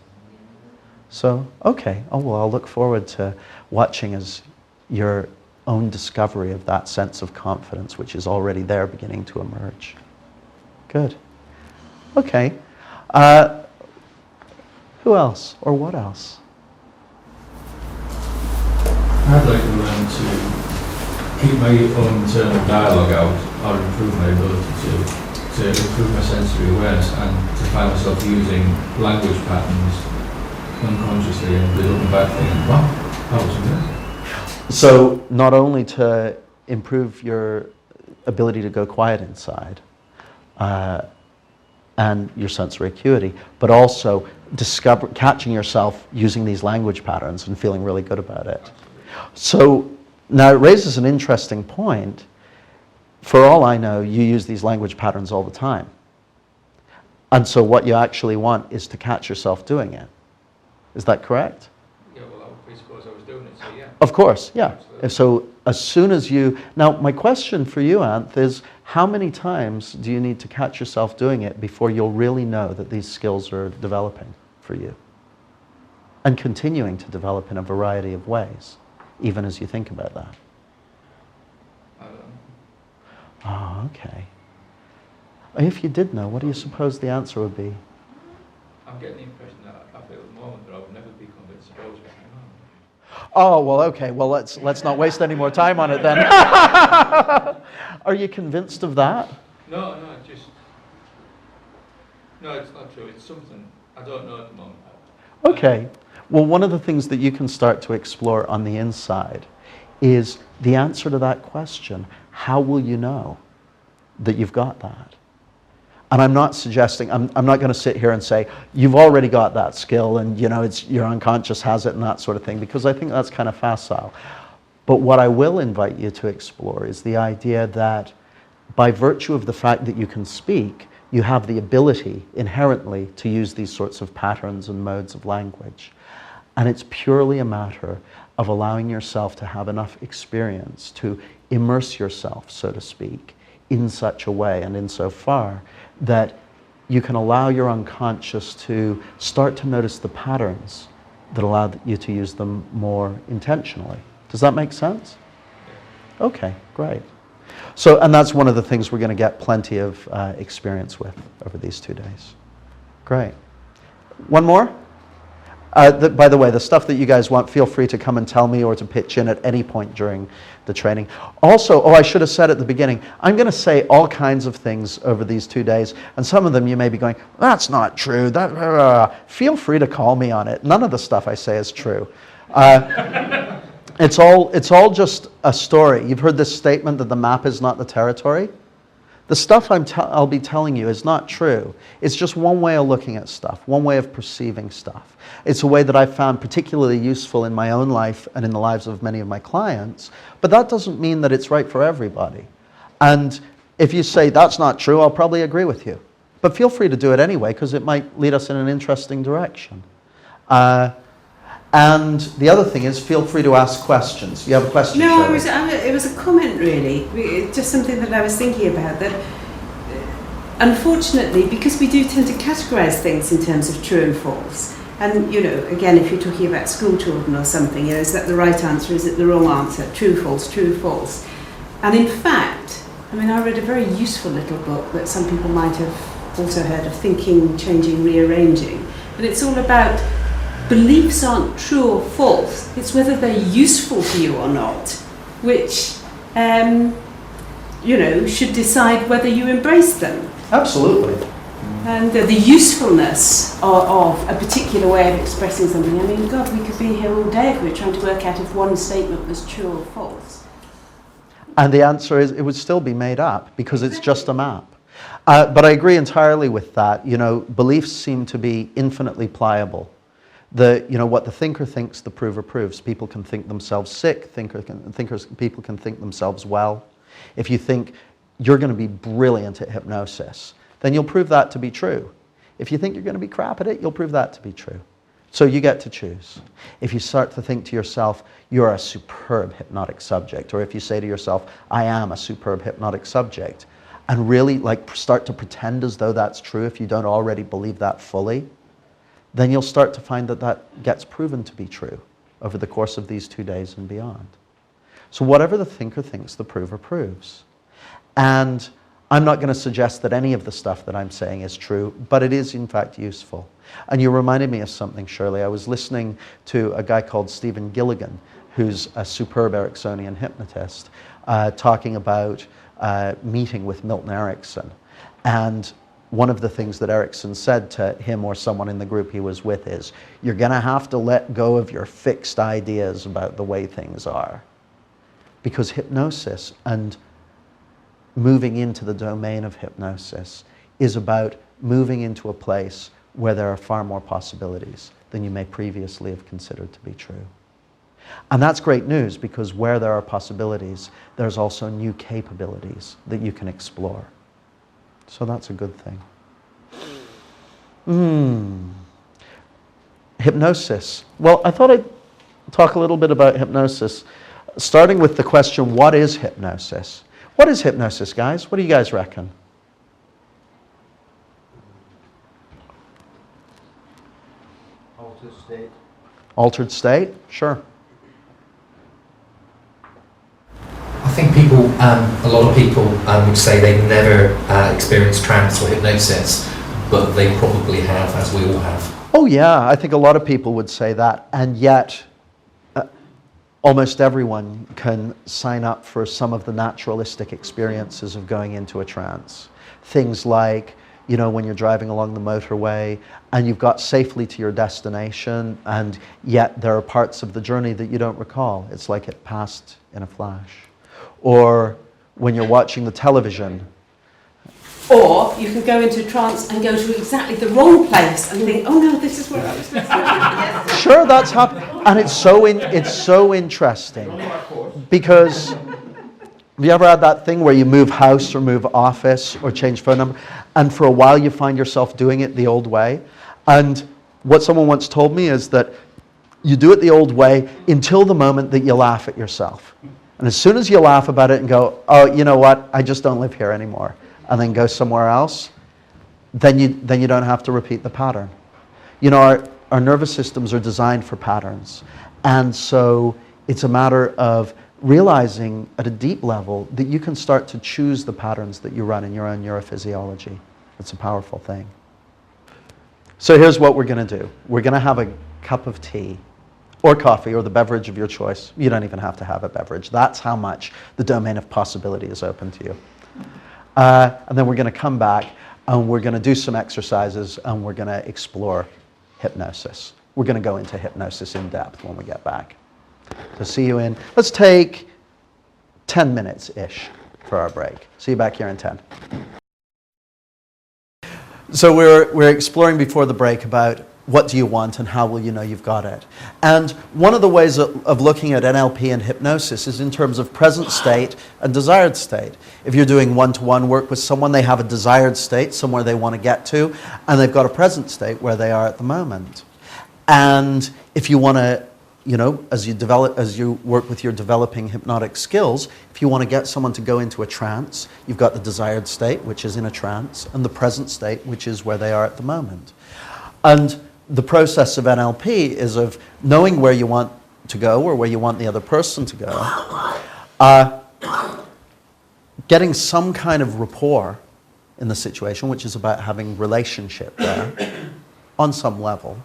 So, okay. Oh, well, I'll look forward to watching as your own discovery of that sense of confidence, which is already there, beginning to emerge. Good. Okay. Who else? Or what else? I'd like to learn to keep my own internal dialogue out or improve my ability to improve my sensory awareness and to find myself using language patterns unconsciously and be looking back thinking, wow, that was amazing. So not only to improve your ability to go quiet inside and your sensory acuity, but also catching yourself using these language patterns and feeling really good about it. So now it raises an interesting point. For all I know, you use these language patterns all the time. And so what you actually want is to catch yourself doing it. Is that correct? Yeah, well, I would presuppose I was doing it, so yeah. Of course, yeah. Absolutely. So as soon as you... Now, my question for you, Anth, is how many times do you need to catch yourself doing it before you'll really know that these skills are developing for you? And continuing to develop in a variety of ways, even as you think about that. I don't know. Oh, okay. If you did know, what do you suppose the answer would be? I'm getting the impression that I feel at the moment that I would never be convinced to go to it. Oh, well, okay. Well, let's not waste any more time on it then. Are you convinced of that? No, it's not true. It's something I don't know at the moment. Okay. Well, one of the things that you can start to explore on the inside is the answer to that question. How will you know that you've got that? And I'm not suggesting, I'm not going to sit here and say, you've already got that skill and it's your unconscious has it and that sort of thing, because I think that's kind of facile. But what I will invite you to explore is the idea that by virtue of the fact that you can speak, you have the ability inherently to use these sorts of patterns and modes of language. And it's purely a matter of allowing yourself to have enough experience to immerse yourself, so to speak, in such a way and in so far that you can allow your unconscious to start to notice the patterns that allow you to use them more intentionally. Does that make sense? Okay, great. So, and that's one of the things we're going to get plenty of experience with over these 2 days. Great. One more? By the way, the stuff that you guys want, feel free to come and tell me or to pitch in at any point during the training. Also, I should have said at the beginning, I'm going to say all kinds of things over these 2 days, and some of them you may be going, that's not true. Feel free to call me on it. None of the stuff I say is true. It's all just a story. You've heard this statement that the map is not the territory. The stuff I'll be telling you is not true. It's just one way of looking at stuff, one way of perceiving stuff. It's a way that I've found particularly useful in my own life and in the lives of many of my clients, but that doesn't mean that it's right for everybody. And if you say that's not true, I'll probably agree with you. But feel free to do it anyway, because it might lead us in an interesting direction. And the other thing is, feel free to ask questions. You have a question, No, Shirley? it was a comment really. It's just something that I was thinking about, that unfortunately, because we do tend to categorise things in terms of true and false, and again, if you're talking about school children or something, is that the right answer, is it the wrong answer, true, false. And in fact, I read a very useful little book that some people might have also heard of, Thinking, Changing, Rearranging, and it's all about beliefs aren't true or false, it's whether they're useful to you or not, which, should decide whether you embrace them. Absolutely. And the usefulness of a particular way of expressing something. God, we could be here all day if we were trying to work out if one statement was true or false. And the answer is, it would still be made up, because it's just a map. But I agree entirely with that. Beliefs seem to be infinitely pliable. What the thinker thinks, the prover proves. People can think themselves sick. People can think themselves well. If you think you're going to be brilliant at hypnosis, then you'll prove that to be true. If you think you're going to be crap at it, you'll prove that to be true. So you get to choose. If you start to think to yourself, you're a superb hypnotic subject, or if you say to yourself, I am a superb hypnotic subject, and really start to pretend as though that's true if you don't already believe that fully, then you'll start to find that that gets proven to be true over the course of these 2 days and beyond. So whatever the thinker thinks, the prover proves. And I'm not going to suggest that any of the stuff that I'm saying is true, but it is in fact useful. And you reminded me of something, Shirley. I was listening to a guy called Stephen Gilligan, who's a superb Ericksonian hypnotist, talking about meeting with Milton Erickson. And one of the things that Erickson said to him or someone in the group he was with is, you're going to have to let go of your fixed ideas about the way things are. Because hypnosis and moving into the domain of hypnosis is about moving into a place where there are far more possibilities than you may previously have considered to be true. And that's great news, because where there are possibilities, there's also new capabilities that you can explore. So that's a good thing. Hypnosis. Well, I thought I'd talk a little bit about hypnosis, starting with the question, what is hypnosis? What is hypnosis, guys? What do you guys reckon? Altered state. Altered state? Sure. I think a lot of people would say they've never experienced trance or hypnosis, but they probably have, as we all have. Oh yeah, I think a lot of people would say that, and yet almost everyone can sign up for some of the naturalistic experiences of going into a trance. Things like, when you're driving along the motorway and you've got safely to your destination, and yet there are parts of the journey that you don't recall. It's like it passed in a flash. Or when you're watching the television. Or you can go into a trance and go to exactly the wrong place and think, oh no, this is where I was supposed to be. Sure, that's happened. And it's so interesting. Because have you ever had that thing where you move house or move office or change phone number, and for a while you find yourself doing it the old way? And what someone once told me is that you do it the old way until the moment that you laugh at yourself. And as soon as you laugh about it and go, oh, you know what, I just don't live here anymore, and then go somewhere else, then you don't have to repeat the pattern. Our nervous systems are designed for patterns. And so it's a matter of realizing at a deep level that you can start to choose the patterns that you run in your own neurophysiology. It's a powerful thing. So here's what we're going to do. We're going to have a cup of tea or coffee or the beverage of your choice. You don't even have to have a beverage. That's how much the domain of possibility is open to you. And then we're going to come back and we're going to do some exercises and we're going to explore hypnosis. We're going to go into hypnosis in depth when we get back. So see you in, let's take 10 minutes-ish for our break. See you back here in 10. So we're exploring before the break about what do you want and how will you know you've got it. And one of the ways of looking at NLP and hypnosis is in terms of present state and desired state. If you're doing one-to-one work with someone, they have a desired state, somewhere they want to get to, and they've got a present state where they are at the moment. And if you want to, as you work with your developing hypnotic skills, if you want to get someone to go into a trance, you've got the desired state, which is in a trance, and the present state, which is where they are at the moment. And the process of NLP is of knowing where you want to go or where you want the other person to go, getting some kind of rapport in the situation, which is about having relationship there on some level,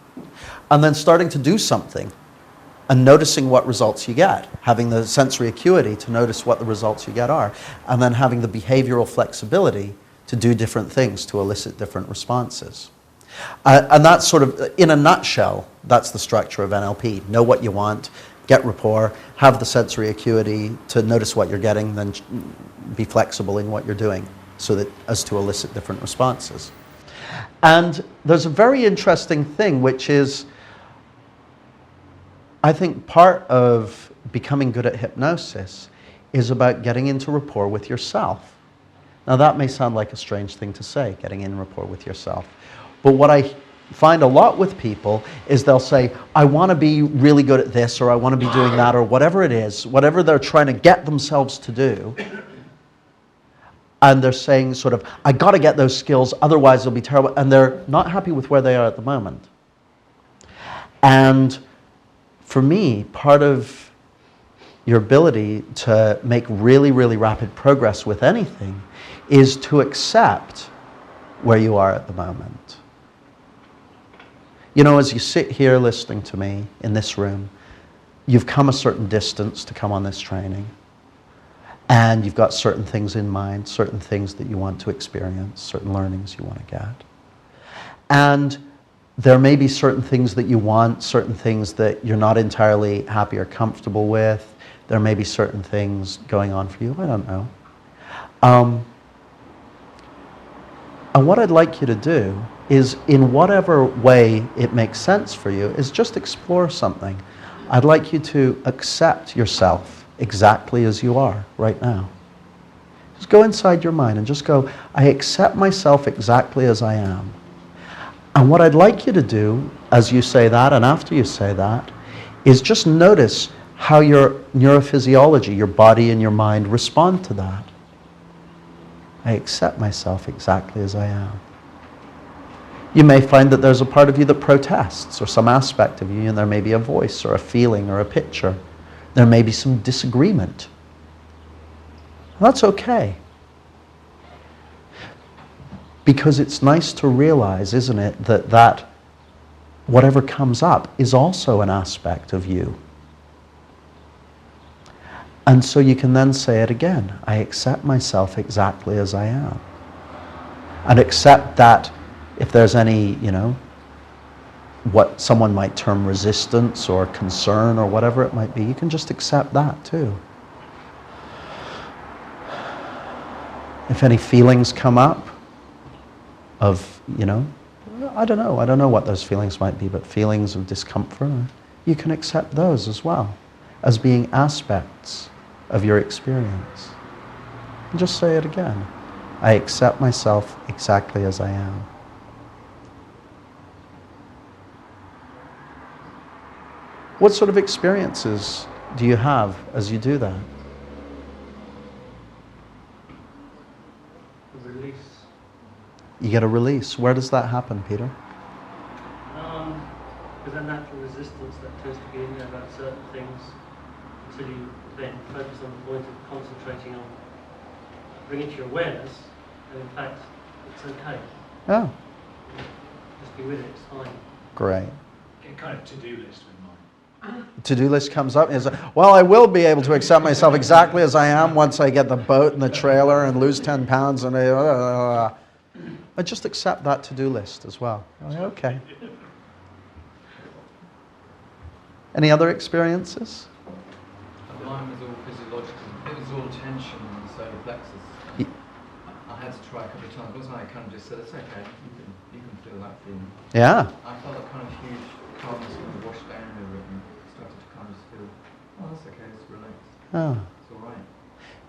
and then starting to do something and noticing what results you get, having the sensory acuity to notice what the results you get are, and then having the behavioral flexibility to do different things to elicit different responses. And that's sort of, in a nutshell, that's the structure of NLP. Know what you want, get rapport, have the sensory acuity to notice what you're getting, then be flexible in what you're doing so that as to elicit different responses. And there's a very interesting thing, which is, I think part of becoming good at hypnosis is about getting into rapport with yourself. Now that may sound like a strange thing to say, getting in rapport with yourself. But what I find a lot with people is they'll say, I want to be really good at this, or I want to be doing that, or whatever it is, whatever they're trying to get themselves to do. And they're saying sort of, I got to get those skills, otherwise it'll be terrible. And they're not happy with where they are at the moment. And for me, part of your ability to make really, really rapid progress with anything is to accept where you are at the moment. As you sit here listening to me in this room, you've come a certain distance to come on this training. And you've got certain things in mind, certain things that you want to experience, certain learnings you want to get. And there may be certain things that you want, certain things that you're not entirely happy or comfortable with. There may be certain things going on for you, I don't know. And what I'd like you to do is, in whatever way it makes sense for you, is just explore something. I'd like you to accept yourself exactly as you are right now. Just go inside your mind and just go, I accept myself exactly as I am. And what I'd like you to do as you say that and after you say that is just notice how your neurophysiology, your body and your mind respond to that. I accept myself exactly as I am. You may find that there's a part of you that protests, or some aspect of you, and there may be a voice or a feeling or a picture. There may be some disagreement. That's okay. Because it's nice to realize, isn't it, that whatever comes up is also an aspect of you. And so you can then say it again. I accept myself exactly as I am. And accept that if there's any, what someone might term resistance or concern or whatever it might be, you can just accept that too. If any feelings come up of, I don't know what those feelings might be, but feelings of discomfort, you can accept those as well as being aspects of your experience. And just say it again. I accept myself exactly as I am. What sort of experiences do you have as you do that? A release. You get a release. Where does that happen, Peter? There's a natural resistance that tends to be in there about certain things until you then focus on the point of concentrating on bringing it to your awareness, and in fact, it's okay. Oh. Just be with it, it's fine. Great. Get kind of to-do list with mine. To-do list comes up and is, well, I will be able to accept myself exactly as I am once I get the boat and the trailer and lose 10 pounds and I just accept that to-do list as well. Okay. Any other experiences? mine was all physiological. It was all tension in the solar plexus. I had to try a couple of times. It wasn't like I kind of just said, it's okay, you can feel that feeling. Yeah. I felt that kind of huge calmness kind of washed down over it and started to kind of feel, oh, that's okay, it's relaxed. Oh. It's all right.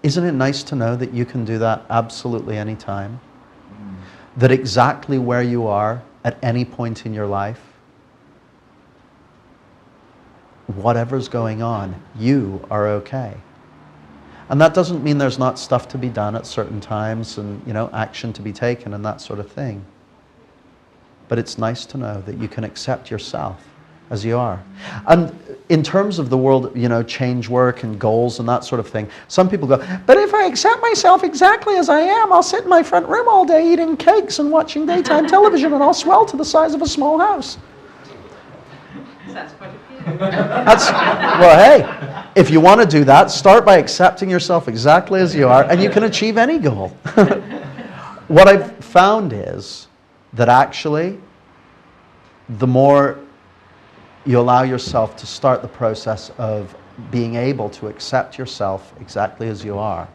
Isn't it nice to know that you can do that absolutely any time? That exactly where you are at any point in your life, whatever's going on, you are okay. And that doesn't mean there's not stuff to be done at certain times and, you know, action to be taken and that sort of thing. But it's nice to know that you can accept yourself as you are. And in terms of the world, you know, change work and goals and that sort of thing, some people go, but if I accept myself exactly as I am, I'll sit in my front room all day eating cakes and watching daytime television and I'll swell to the size of a small house. Sounds quite appealing. Well, hey, if you want to do that, start by accepting yourself exactly as you are and you can achieve any goal. What I've found is that actually, the more you allow yourself to start the process of being able to accept yourself exactly as you are,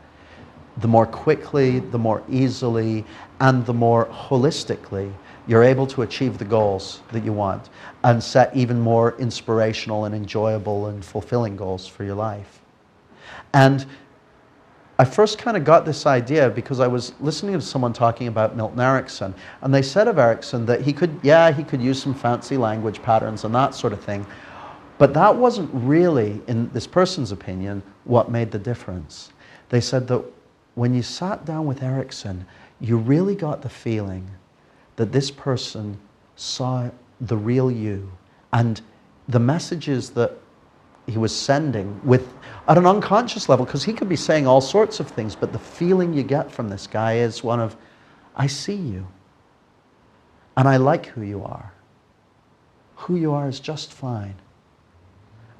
the more quickly, the more easily, and the more holistically you're able to achieve the goals that you want and set even more inspirational and enjoyable and fulfilling goals for your life. And I first kind of got this idea because I was listening to someone talking about Milton Erickson, and they said of Erickson that he could use some fancy language patterns and that sort of thing, but that wasn't really, in this person's opinion, what made the difference. They said that when you sat down with Erickson, you really got the feeling that this person saw the real you, and the messages that he was sending with at an unconscious level, because he could be saying all sorts of things, but the feeling you get from this guy is one of, I see you, and I like who you are. Who you are is just fine.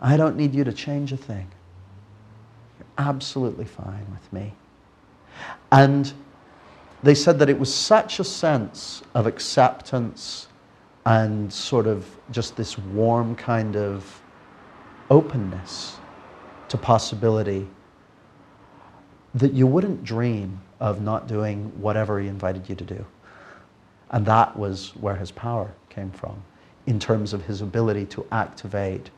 I don't need you to change a thing. You're absolutely fine with me. And they said that it was such a sense of acceptance and sort of just this warm kind of openness to possibility that you wouldn't dream of not doing whatever he invited you to do. And that was where his power came from, in terms of his ability to activate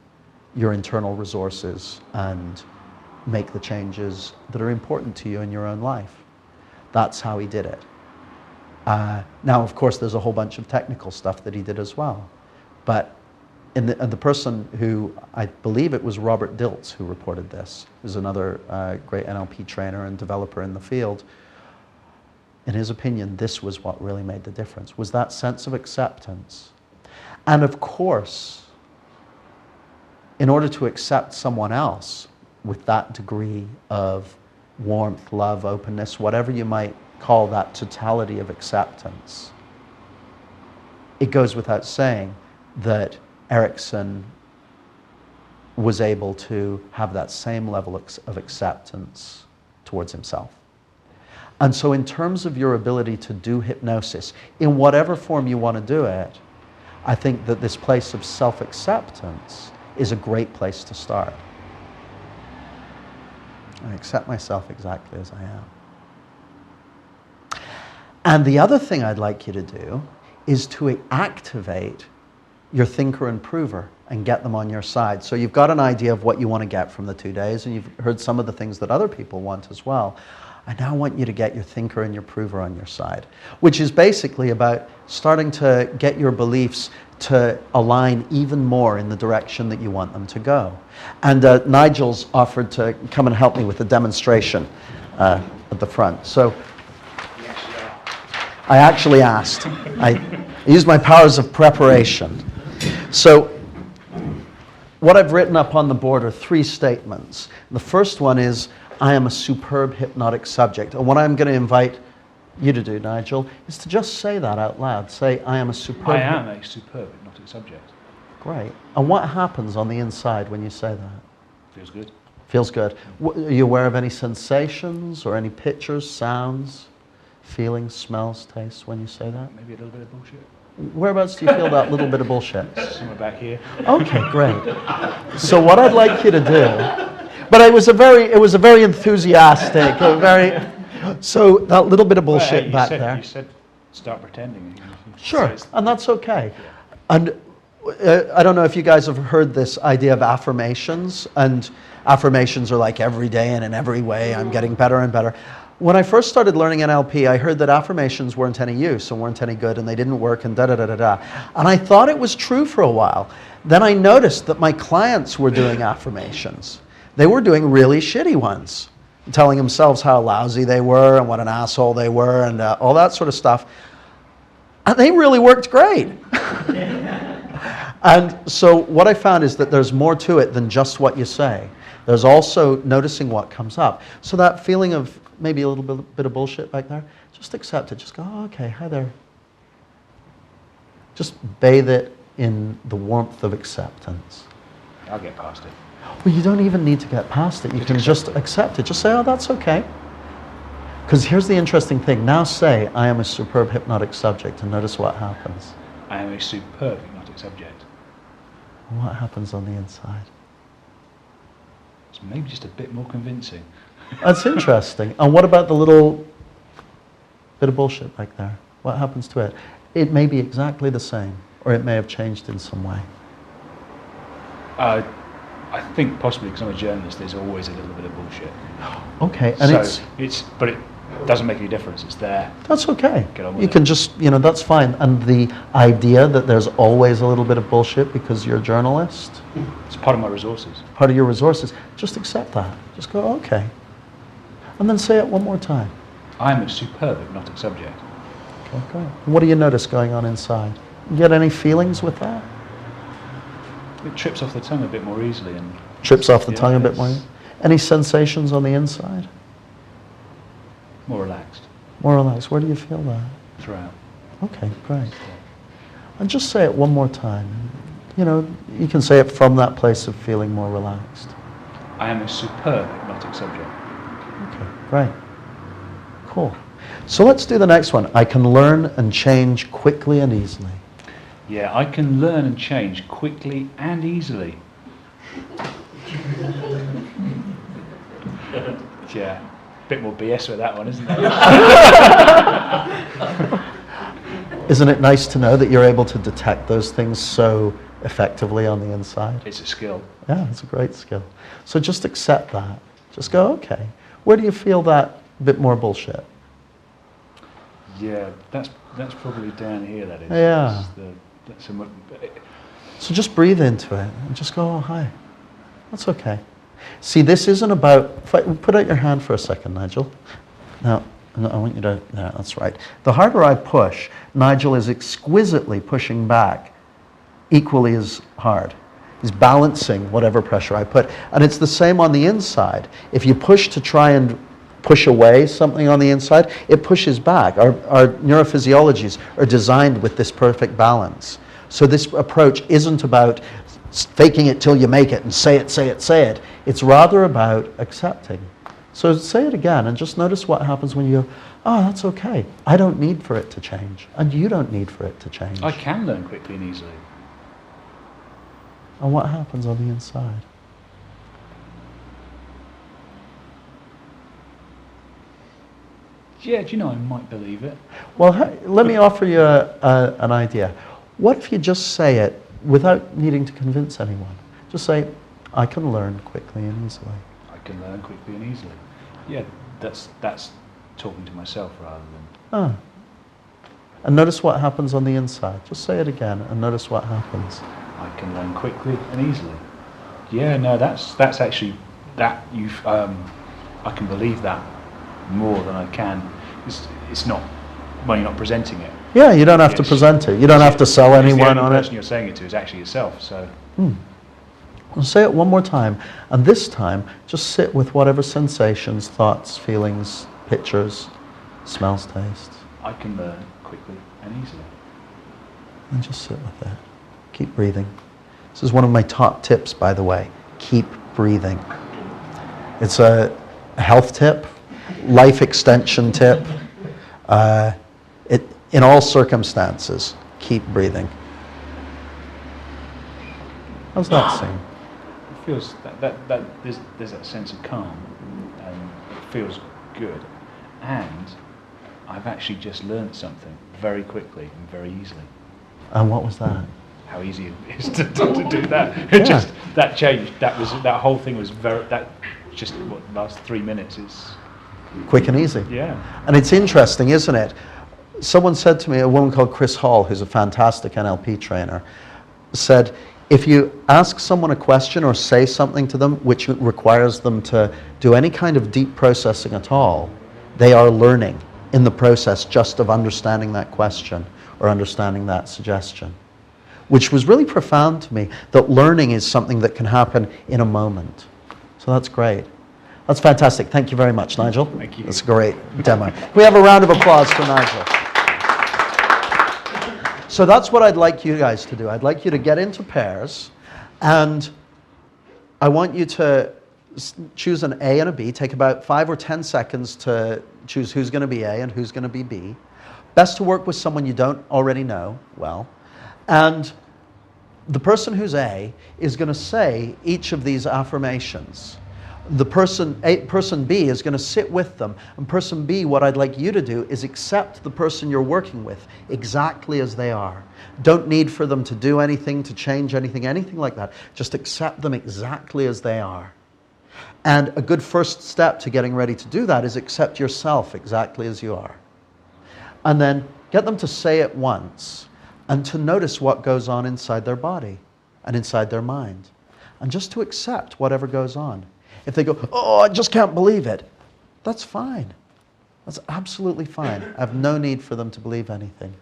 your internal resources and make the changes that are important to you in your own life. That's how he did it. Now, of course, there's a whole bunch of technical stuff that he did as well. But the person who, I believe it was Robert Dilts who reported this, who's another great NLP trainer and developer in the field. In his opinion, this was what really made the difference, was that sense of acceptance. And of course, in order to accept someone else with that degree of warmth, love, openness, whatever you might call that totality of acceptance, it goes without saying that Erickson was able to have that same level of acceptance towards himself. And so in terms of your ability to do hypnosis, in whatever form you want to do it, I think that this place of self-acceptance is a great place to start. I accept myself exactly as I am. And the other thing I'd like you to do is to activate your thinker and prover and get them on your side. So you've got an idea of what you want to get from the 2 days, and you've heard some of the things that other people want as well. I now want you to get your thinker and your prover on your side, which is basically about starting to get your beliefs to align even more in the direction that you want them to go. And Nigel's offered to come and help me with a demonstration at the front. So I actually asked. I used my powers of preparation. So what I've written up on the board are 3 statements. The first one is, I am a superb hypnotic subject. And what I'm going to invite you to do, Nigel, is to just say that out loud. Say, I am a superb... I am a superb hypnotic subject. Great. And what happens on the inside when you say that? Feels good. Feels good. Are you aware of any sensations or any pictures, sounds, feelings, smells, tastes when you say that? Maybe a little bit of bullshit. Whereabouts do you feel that little bit of bullshit? Somewhere back here. Okay, great. So what I'd like you to do... But it was a very enthusiastic, so that little bit of bullshit back there. You said start pretending. Sure, and that's okay. And I don't know if you guys have heard this idea of affirmations, and affirmations are like every day and in every way I'm getting better and better. When I first started learning NLP, I heard that affirmations weren't any use and weren't any good and they didn't work and da-da-da-da-da. And I thought it was true for a while. Then I noticed that my clients were doing affirmations. They were doing really shitty ones, telling themselves how lousy they were and what an asshole they were and all that sort of stuff. And they really worked great. And so what I found is that there's more to it than just what you say. There's also noticing what comes up. So that feeling of maybe a little bit of bullshit back there, just accept it. Just go, oh, okay, hi there. Just bathe it in the warmth of acceptance. I'll get past it. Well, you don't even need to get past it. You can just accept it. Just say, oh, that's okay. Because here's the interesting thing. Now say, I am a superb hypnotic subject, and notice what happens. I am a superb hypnotic subject. What happens on the inside? It's maybe just a bit more convincing. That's interesting. And what about the little bit of bullshit back there? What happens to it? It may be exactly the same, or it may have changed in some way. I think possibly because I'm a journalist, there's always a little bit of bullshit. Okay, and so but it doesn't make any difference. It's there. That's okay. Get on with You it. can just, that's fine. And the idea that there's always a little bit of bullshit because you're a journalist, It's part of my resources. part of your resources, just accept that. Just go, okay. And then say it one more time. I am a superb hypnotic subject. Okay, great. And what do you notice going on inside? You get any feelings with that? It trips off the tongue a bit more easily and Trips off the tongue a bit it's more? Any sensations on the inside? more relaxed More relaxed. Where do you feel that? throughout. Okay, great. And just say it one more time. You can say it from that place of feeling more relaxed. I am a superb hypnotic subject. Okay, great. Cool. So let's do the next one. I can learn and change quickly and easily. Yeah, I can learn and change quickly and easily. Yeah, a bit more BS with that one, isn't there? Isn't it nice to know that you're able to detect those things so effectively on the inside? It's a skill. Yeah, it's a great skill. So just accept that. Just go, okay. Where do you feel that bit more bullshit? Yeah, that's probably down here, that is. Yeah. So just breathe into it and just go, oh, hi. That's okay. See, this isn't about, put out your hand for a second, Nigel. Now, I want you to, no, that's right. The harder I push, Nigel is exquisitely pushing back equally as hard. He's balancing whatever pressure I put. And it's the same on the inside. If you push to try and push away something on the inside, it pushes back. Our neurophysiologies are designed with this perfect balance. So this approach isn't about faking it till you make it and say it, say it, say it. It's rather about accepting. So say it again and just notice what happens when you go, oh, that's okay. I don't need for it to change. And you don't need for it to change. I can learn quickly and easily. And what happens on the inside? Yeah, do you know, I might believe it. Well, let me offer you an idea. What if you just say it without needing to convince anyone? Just say, I can learn quickly and easily. I can learn quickly and easily. Yeah, that's talking to myself rather than... Ah. And notice what happens on the inside. Just say it again and notice what happens. I can learn quickly and easily. Yeah, no, that's actually, I can believe that more than I can. It's not, when you're not presenting it. Yeah, you don't have to present it. You don't have to sell anyone on The it. person you're saying it to is actually yourself, so... Well, say it one more time, and this time, just sit with whatever sensations, thoughts, feelings, pictures, smells, tastes. I can learn quickly and easily. And just sit with it. Keep breathing. This is one of my top tips, by the way. Keep breathing. It's a health tip, life extension tip. In all circumstances, keep breathing. How's that seem? feels that there's that sense of calm, and it feels good. And I've actually just learned something very quickly and very easily. And what was that? How easy it is to do that. It just that changed. That whole thing was just what last 3 minutes is Quick and easy. yeah. And it's interesting, isn't it? Someone said to me, a woman called Chris Hall, who's a fantastic NLP trainer, said, if you ask someone a question or say something to them which requires them to do any kind of deep processing at all, they are learning in the process just of understanding that question or understanding that suggestion. Which was really profound to me, that learning is something that can happen in a moment. So that's great. That's fantastic. Thank you very much, Nigel. Thank you. That's a great demo. Can we have a round of applause for Nigel? So that's what I'd like you guys to do. I'd like you to get into pairs, and I want you to choose an A and a B. Take about 5 or 10 seconds to choose who's going to be A and who's going to be B. Best to work with someone you don't already know well. And the person who's A is going to say each of these affirmations. The person B is going to sit with them. And person B, what I'd like you to do is accept the person you're working with exactly as they are. Don't need for them to do anything, to change anything like that. Just accept them exactly as they are. And a good first step to getting ready to do that is accept yourself exactly as you are. And then get them to say it once and to notice what goes on inside their body and inside their mind. And just to accept whatever goes on. If they go, oh, I just can't believe it, that's fine. That's absolutely fine. I have no need for them to believe anything.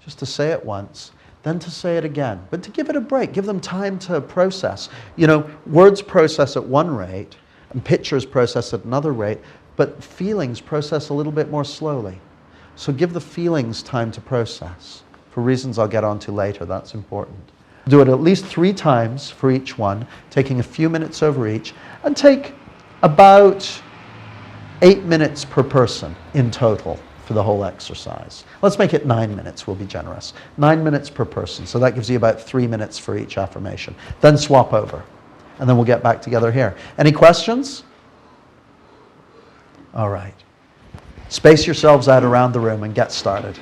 Just to say it once, then to say it again. But to give it a break, give them time to process. You know, words process at one rate, and pictures process at another rate, but feelings process a little bit more slowly. So give the feelings time to process. For reasons I'll get onto later, that's important. Do it at least 3 times for each one, taking a few minutes over each, and take about 8 minutes per person in total for the whole exercise. Let's make it 9 minutes, we'll be generous. 9 minutes per person, so that gives you about 3 minutes for each affirmation. Then swap over, and then we'll get back together here. Any questions? All right. Space yourselves out around the room and get started.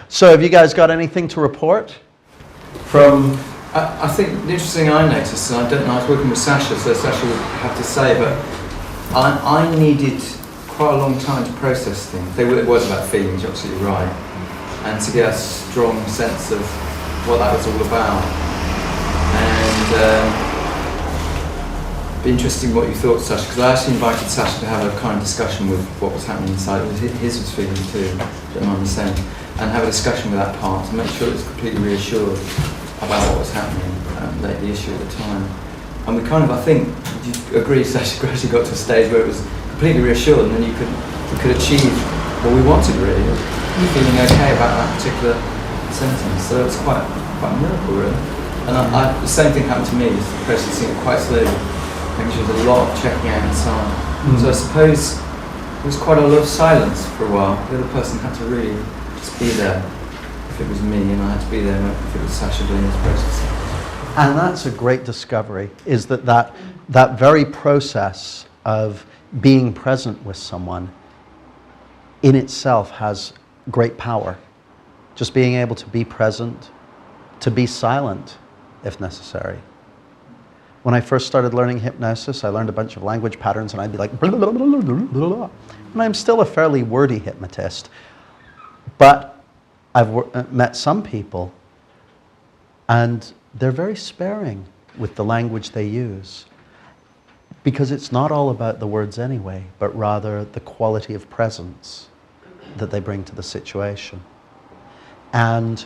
So have you guys got anything to report? From I think the interesting thing I noticed, and I don't know, I was working with Sasha, so Sasha would have to say, but I needed quite a long time to process things. It was about feelings, you're absolutely right, and to get a strong sense of what that was all about. And be interesting what you thought, Sasha, because I actually invited Sasha to have a kind of discussion with what was happening inside. His was feeling too, don't mind me saying, and have a discussion with that part to make sure it was completely reassured about what was happening, the issue at the time. And we kind of, I think, you agree, Sasha, gradually got to a stage where it was completely reassured, and then you could achieve what we wanted, really, feeling okay about that particular sentence. So it was quite a miracle, really. And the same thing happened to me, processing it quite slowly, making sure there's a lot of checking out inside. So I suppose it was quite a lot of silence for a while. The other person had to really just be there. If it was me, and I had to be there if it was Sasha doing this process. And that's a great discovery, is that very process of being present with someone in itself has great power. Just being able to be present, to be silent if necessary. When I first started learning hypnosis, I learned a bunch of language patterns, and I'd be like, blah, blah, blah, blah, blah, blah. And I'm still a fairly wordy hypnotist. But I've met some people, and they're very sparing with the language they use, because it's not all about the words anyway, but rather the quality of presence that they bring to the situation. And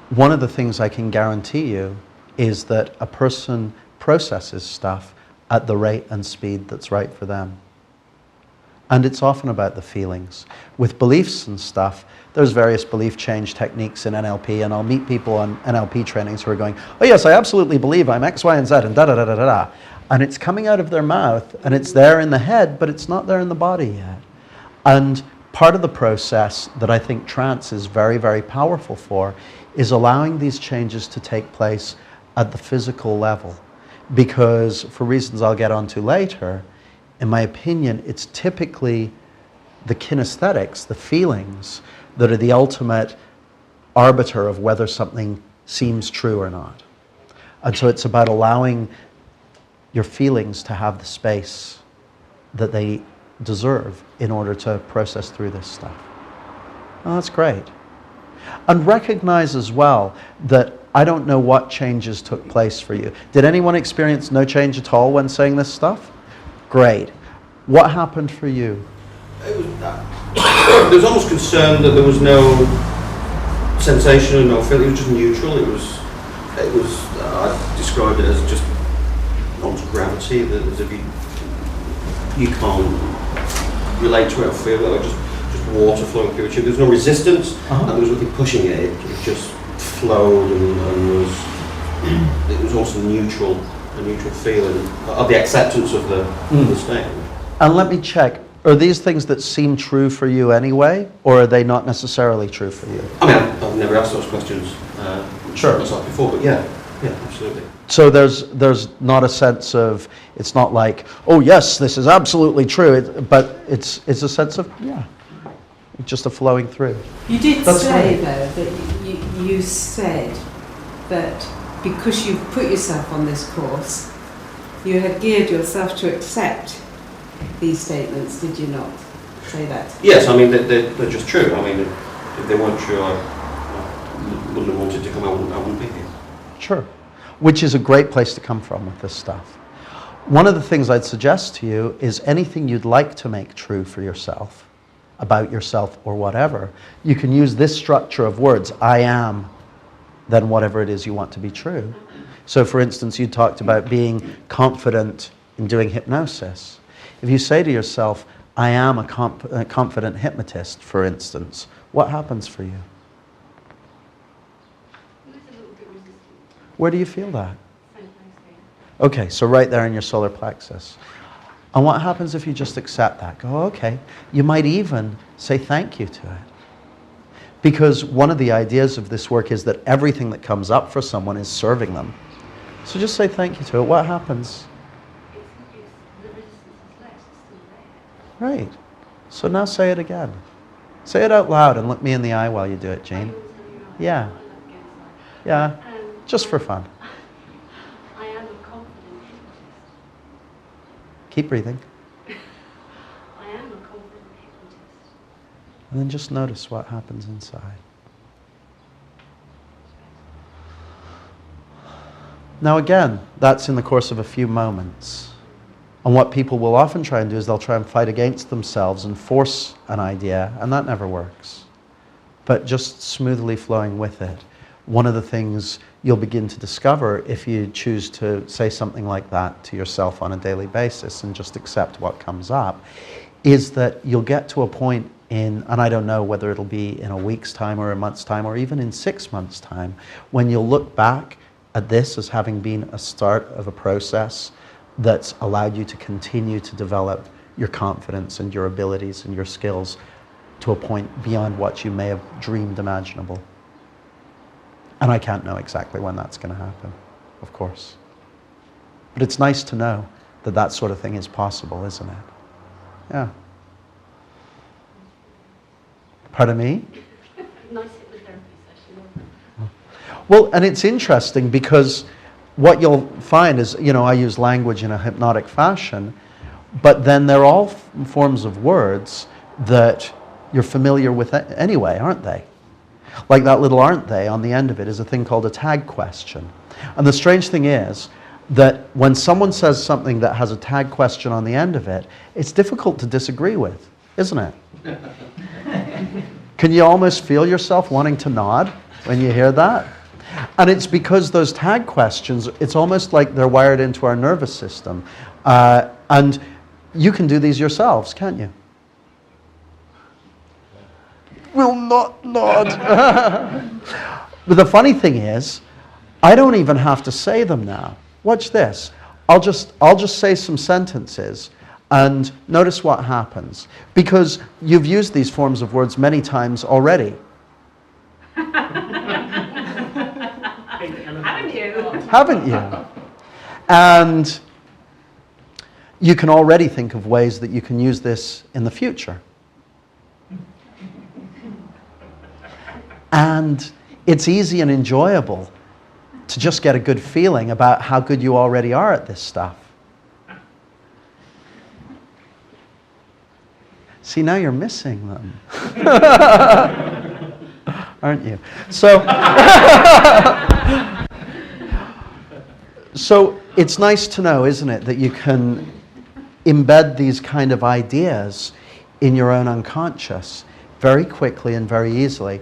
one of the things I can guarantee you is that a person processes stuff at the rate and speed that's right for them. And it's often about the feelings. With beliefs and stuff, there's various belief change techniques in NLP, and I'll meet people on NLP trainings who are going, oh yes, I absolutely believe I'm X, Y, and Z, and da-da-da-da-da-da. And it's coming out of their mouth, and it's there in the head, but it's not there in the body yet. And part of the process that I think trance is very, very powerful for is allowing these changes to take place at the physical level. Because for reasons I'll get onto later, in my opinion, it's typically the kinesthetics, the feelings, that are the ultimate arbiter of whether something seems true or not. And so it's about allowing your feelings to have the space that they deserve in order to process through this stuff. Oh, that's great. And recognize as well that I don't know what changes took place for you. Did anyone experience no change at all when saying this stuff? Great. What happened for you? It was, there was almost concern that there was no sensation and no feeling. It was just neutral. It was. I described it as just almost gravity. That as if you can't relate to it or feel it, like just water flowing through it. There was no resistance, and there was nothing pushing it. It just flowed and was. It was also neutral, a neutral feeling of the acceptance of the state. And let me check. Are these things that seem true for you anyway, or are they not necessarily true for you? I mean, I've never asked those questions myself before, but yeah, absolutely. So there's not a sense of, it's not like, oh yes, this is absolutely true, but it's a sense of, yeah, just a flowing through. You did say, though, that you said that because you've put yourself on this course, you had geared yourself to accept these statements, did you not say that? Yes, I mean, they're just true. I mean, if they weren't true, I wouldn't have wanted to come out, I wouldn't be here. Sure. Which is a great place to come from with this stuff. One of the things I'd suggest to you is anything you'd like to make true for yourself, about yourself or whatever, you can use this structure of words, I am, then whatever it is you want to be true. So for instance, you talked about being confident in doing hypnosis. If you say to yourself, I am a confident hypnotist, for instance, what happens for you? Where do you feel that? Okay, so right there in your solar plexus. And what happens if you just accept that? Go, okay. You might even say thank you to it. Because one of the ideas of this work is that everything that comes up for someone is serving them. So just say thank you to it. What happens? Right. So now say it again. Say it out loud and look me in the eye while you do it, Jean. Yeah. Yeah. Just for fun. I am a confident hypnotist. Keep breathing. I am a confident hypnotist. And then just notice what happens inside. Now again, that's in the course of a few moments. And what people will often try and do is they'll try and fight against themselves and force an idea, and that never works. But just smoothly flowing with it. One of the things you'll begin to discover if you choose to say something like that to yourself on a daily basis and just accept what comes up, is that you'll get to a point in, and I don't know whether it'll be in a week's time or a month's time or even in 6 months' time, when you'll look back at this as having been a start of a process that's allowed you to continue to develop your confidence and your abilities and your skills to a point beyond what you may have dreamed imaginable. And I can't know exactly when that's going to happen, of course. But it's nice to know that that sort of thing is possible, isn't it? Yeah. Pardon me? Nice hypnotherapy session. Well, and it's interesting because what you'll find is, I use language in a hypnotic fashion, but then they're all forms of words that you're familiar with anyway, aren't they? Like that little aren't they on the end of it is a thing called a tag question. And the strange thing is that when someone says something that has a tag question on the end of it, it's difficult to disagree with, isn't it? Can you almost feel yourself wanting to nod when you hear that? And it's because those tag questions, it's almost like they're wired into our nervous system. And you can do these yourselves, can't you? will not nod. But the funny thing is, I don't even have to say them now. Watch this. I'll just say some sentences and notice what happens. Because you've used these forms of words many times already. Haven't you? Haven't you? And you can already think of ways that you can use this in the future. And it's easy and enjoyable to just get a good feeling about how good you already are at this stuff. See, now you're missing them. Aren't you? So it's nice to know, isn't it, that you can embed these kind of ideas in your own unconscious very quickly and very easily.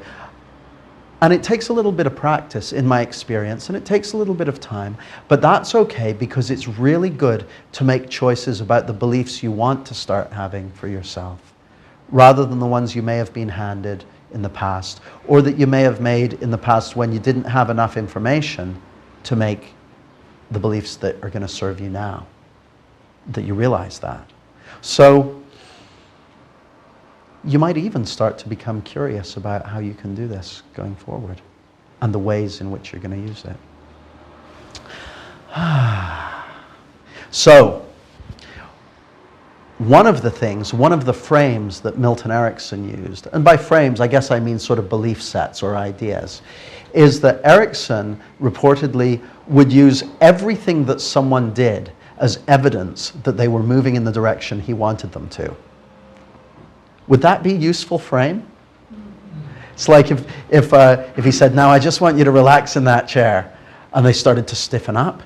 And it takes a little bit of practice, in my experience, and it takes a little bit of time, but that's okay because it's really good to make choices about the beliefs you want to start having for yourself, rather than the ones you may have been handed in the past, or that you may have made in the past when you didn't have enough information to make the beliefs that are going to serve you now, that you realize that. So you might even start to become curious about how you can do this going forward and the ways in which you're going to use it. So, one of the frames that Milton Erickson used, and by frames I guess I mean sort of belief sets or ideas, is that Erickson reportedly would use everything that someone did as evidence that they were moving in the direction he wanted them to. Would that be a useful frame? It's like if he said, now I just want you to relax in that chair, and they started to stiffen up,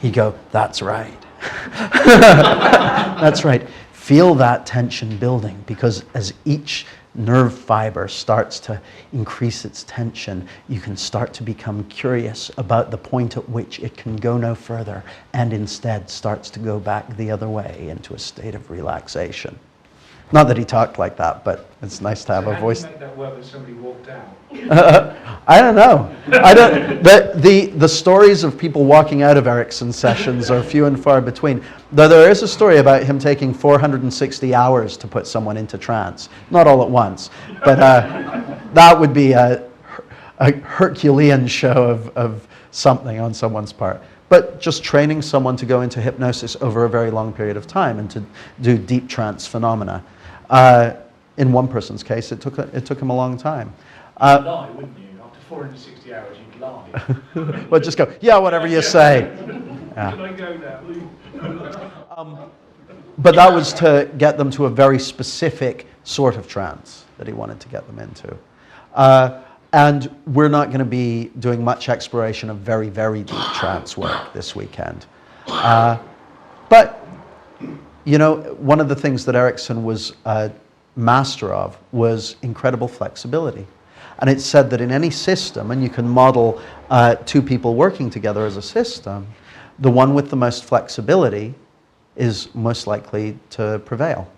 he'd go, that's right. That's right. Feel that tension building, because as each nerve fiber starts to increase its tension, you can start to become curious about the point at which it can go no further and instead starts to go back the other way into a state of relaxation. Not that he talked like that, but it's nice to have a voice. How do you make that work when somebody walked out? I don't know. The stories of people walking out of Erickson's sessions are few and far between. Though there is a story about him taking 460 hours to put someone into trance. Not all at once, but that would be a Herculean show of something on someone's part. But just training someone to go into hypnosis over a very long period of time and to do deep trance phenomena. In one person's case, it took him a long time. You'd lie, wouldn't you? After 460 hours, you'd lie. Well, just go, yeah, whatever you say. Yeah. Can I go now? But that was to get them to a very specific sort of trance that he wanted to get them into. And we're not going to be doing much exploration of very, very deep trance work this weekend. But, you know, one of the things that Erickson was a master of was incredible flexibility. And it's said that in any system, and you can model two people working together as a system, the one with the most flexibility is most likely to prevail.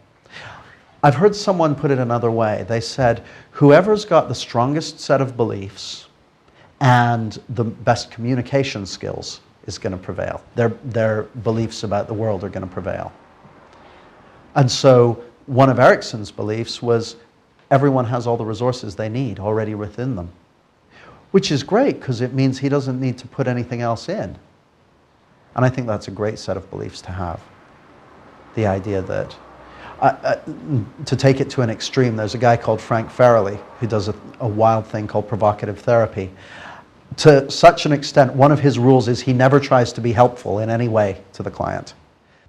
I've heard someone put it another way. They said, whoever's got the strongest set of beliefs and the best communication skills is going to prevail. Their beliefs about the world are going to prevail. And so one of Erickson's beliefs was everyone has all the resources they need already within them, which is great because it means he doesn't need to put anything else in. And I think that's a great set of beliefs to have. The idea that to take it to an extreme, there's a guy called Frank Farrelly who does a wild thing called provocative therapy. To such an extent, one of his rules is he never tries to be helpful in any way to the client.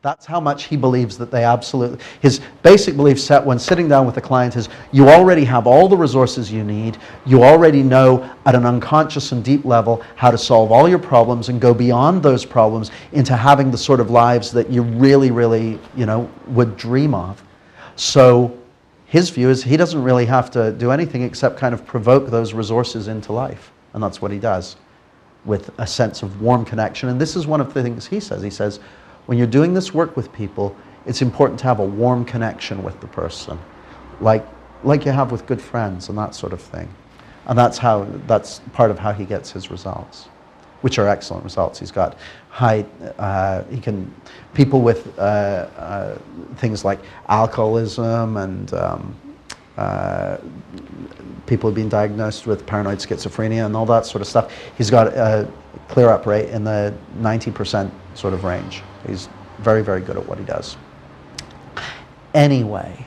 That's how much he believes that they absolutely... His basic belief set when sitting down with the client is you already have all the resources you need, you already know at an unconscious and deep level how to solve all your problems and go beyond those problems into having the sort of lives that you really, really, you know, would dream of. So his view is he doesn't really have to do anything except kind of provoke those resources into life. And that's what he does with a sense of warm connection. And this is one of the things he says. He says, when you're doing this work with people, it's important to have a warm connection with the person. Like like you have with good friends and that sort of thing. And that's part of how he gets his results, which are excellent results. He's got people with things like alcoholism and people who've been diagnosed with paranoid schizophrenia and all that sort of stuff. He's got a clear-up rate in the 90% sort of range. He's very, very good at what he does. Anyway,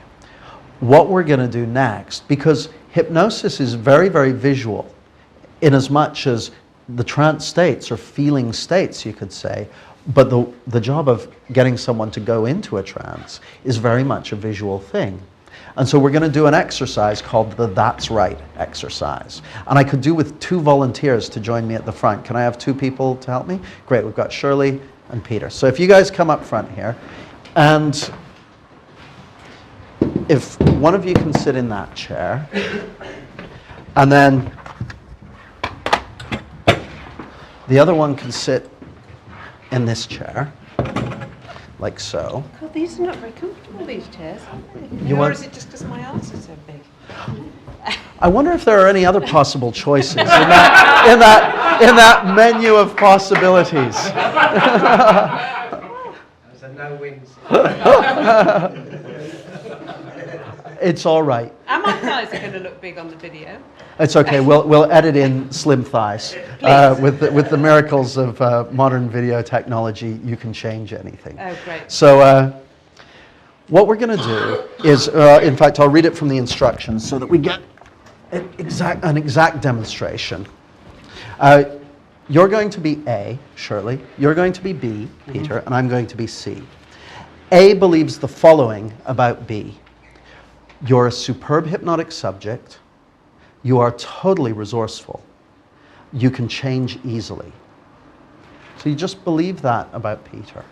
what we're going to do next, because hypnosis is very, very visual, in as much as the trance states are feeling states, you could say, but the job of getting someone to go into a trance is very much a visual thing. And so we're going to do an exercise called the That's Right exercise. And I could do with 2 volunteers to join me at the front. Can I have 2 people to help me? Great, we've got Shirley and Peter. So if you guys come up front here, and if one of you can sit in that chair, and then the other one can sit in this chair, like so. God, these are not very comfortable, these chairs, are they? Or Or is it just because my arms are so big? I wonder if there are any other possible choices in that menu of possibilities. There's a no wins. It's all right. And my thighs are going to look big on the video. It's okay. We'll edit in slim thighs. With the miracles of modern video technology, you can change anything. Oh, great. So what we're going to do is, in fact, I'll read it from the instructions so that we get an exact demonstration. You're going to be A, Shirley. You're going to be B, Peter, and I'm going to be C. A believes the following about B. You're a superb hypnotic subject. You are totally resourceful. You can change easily. So you just believe that about Peter.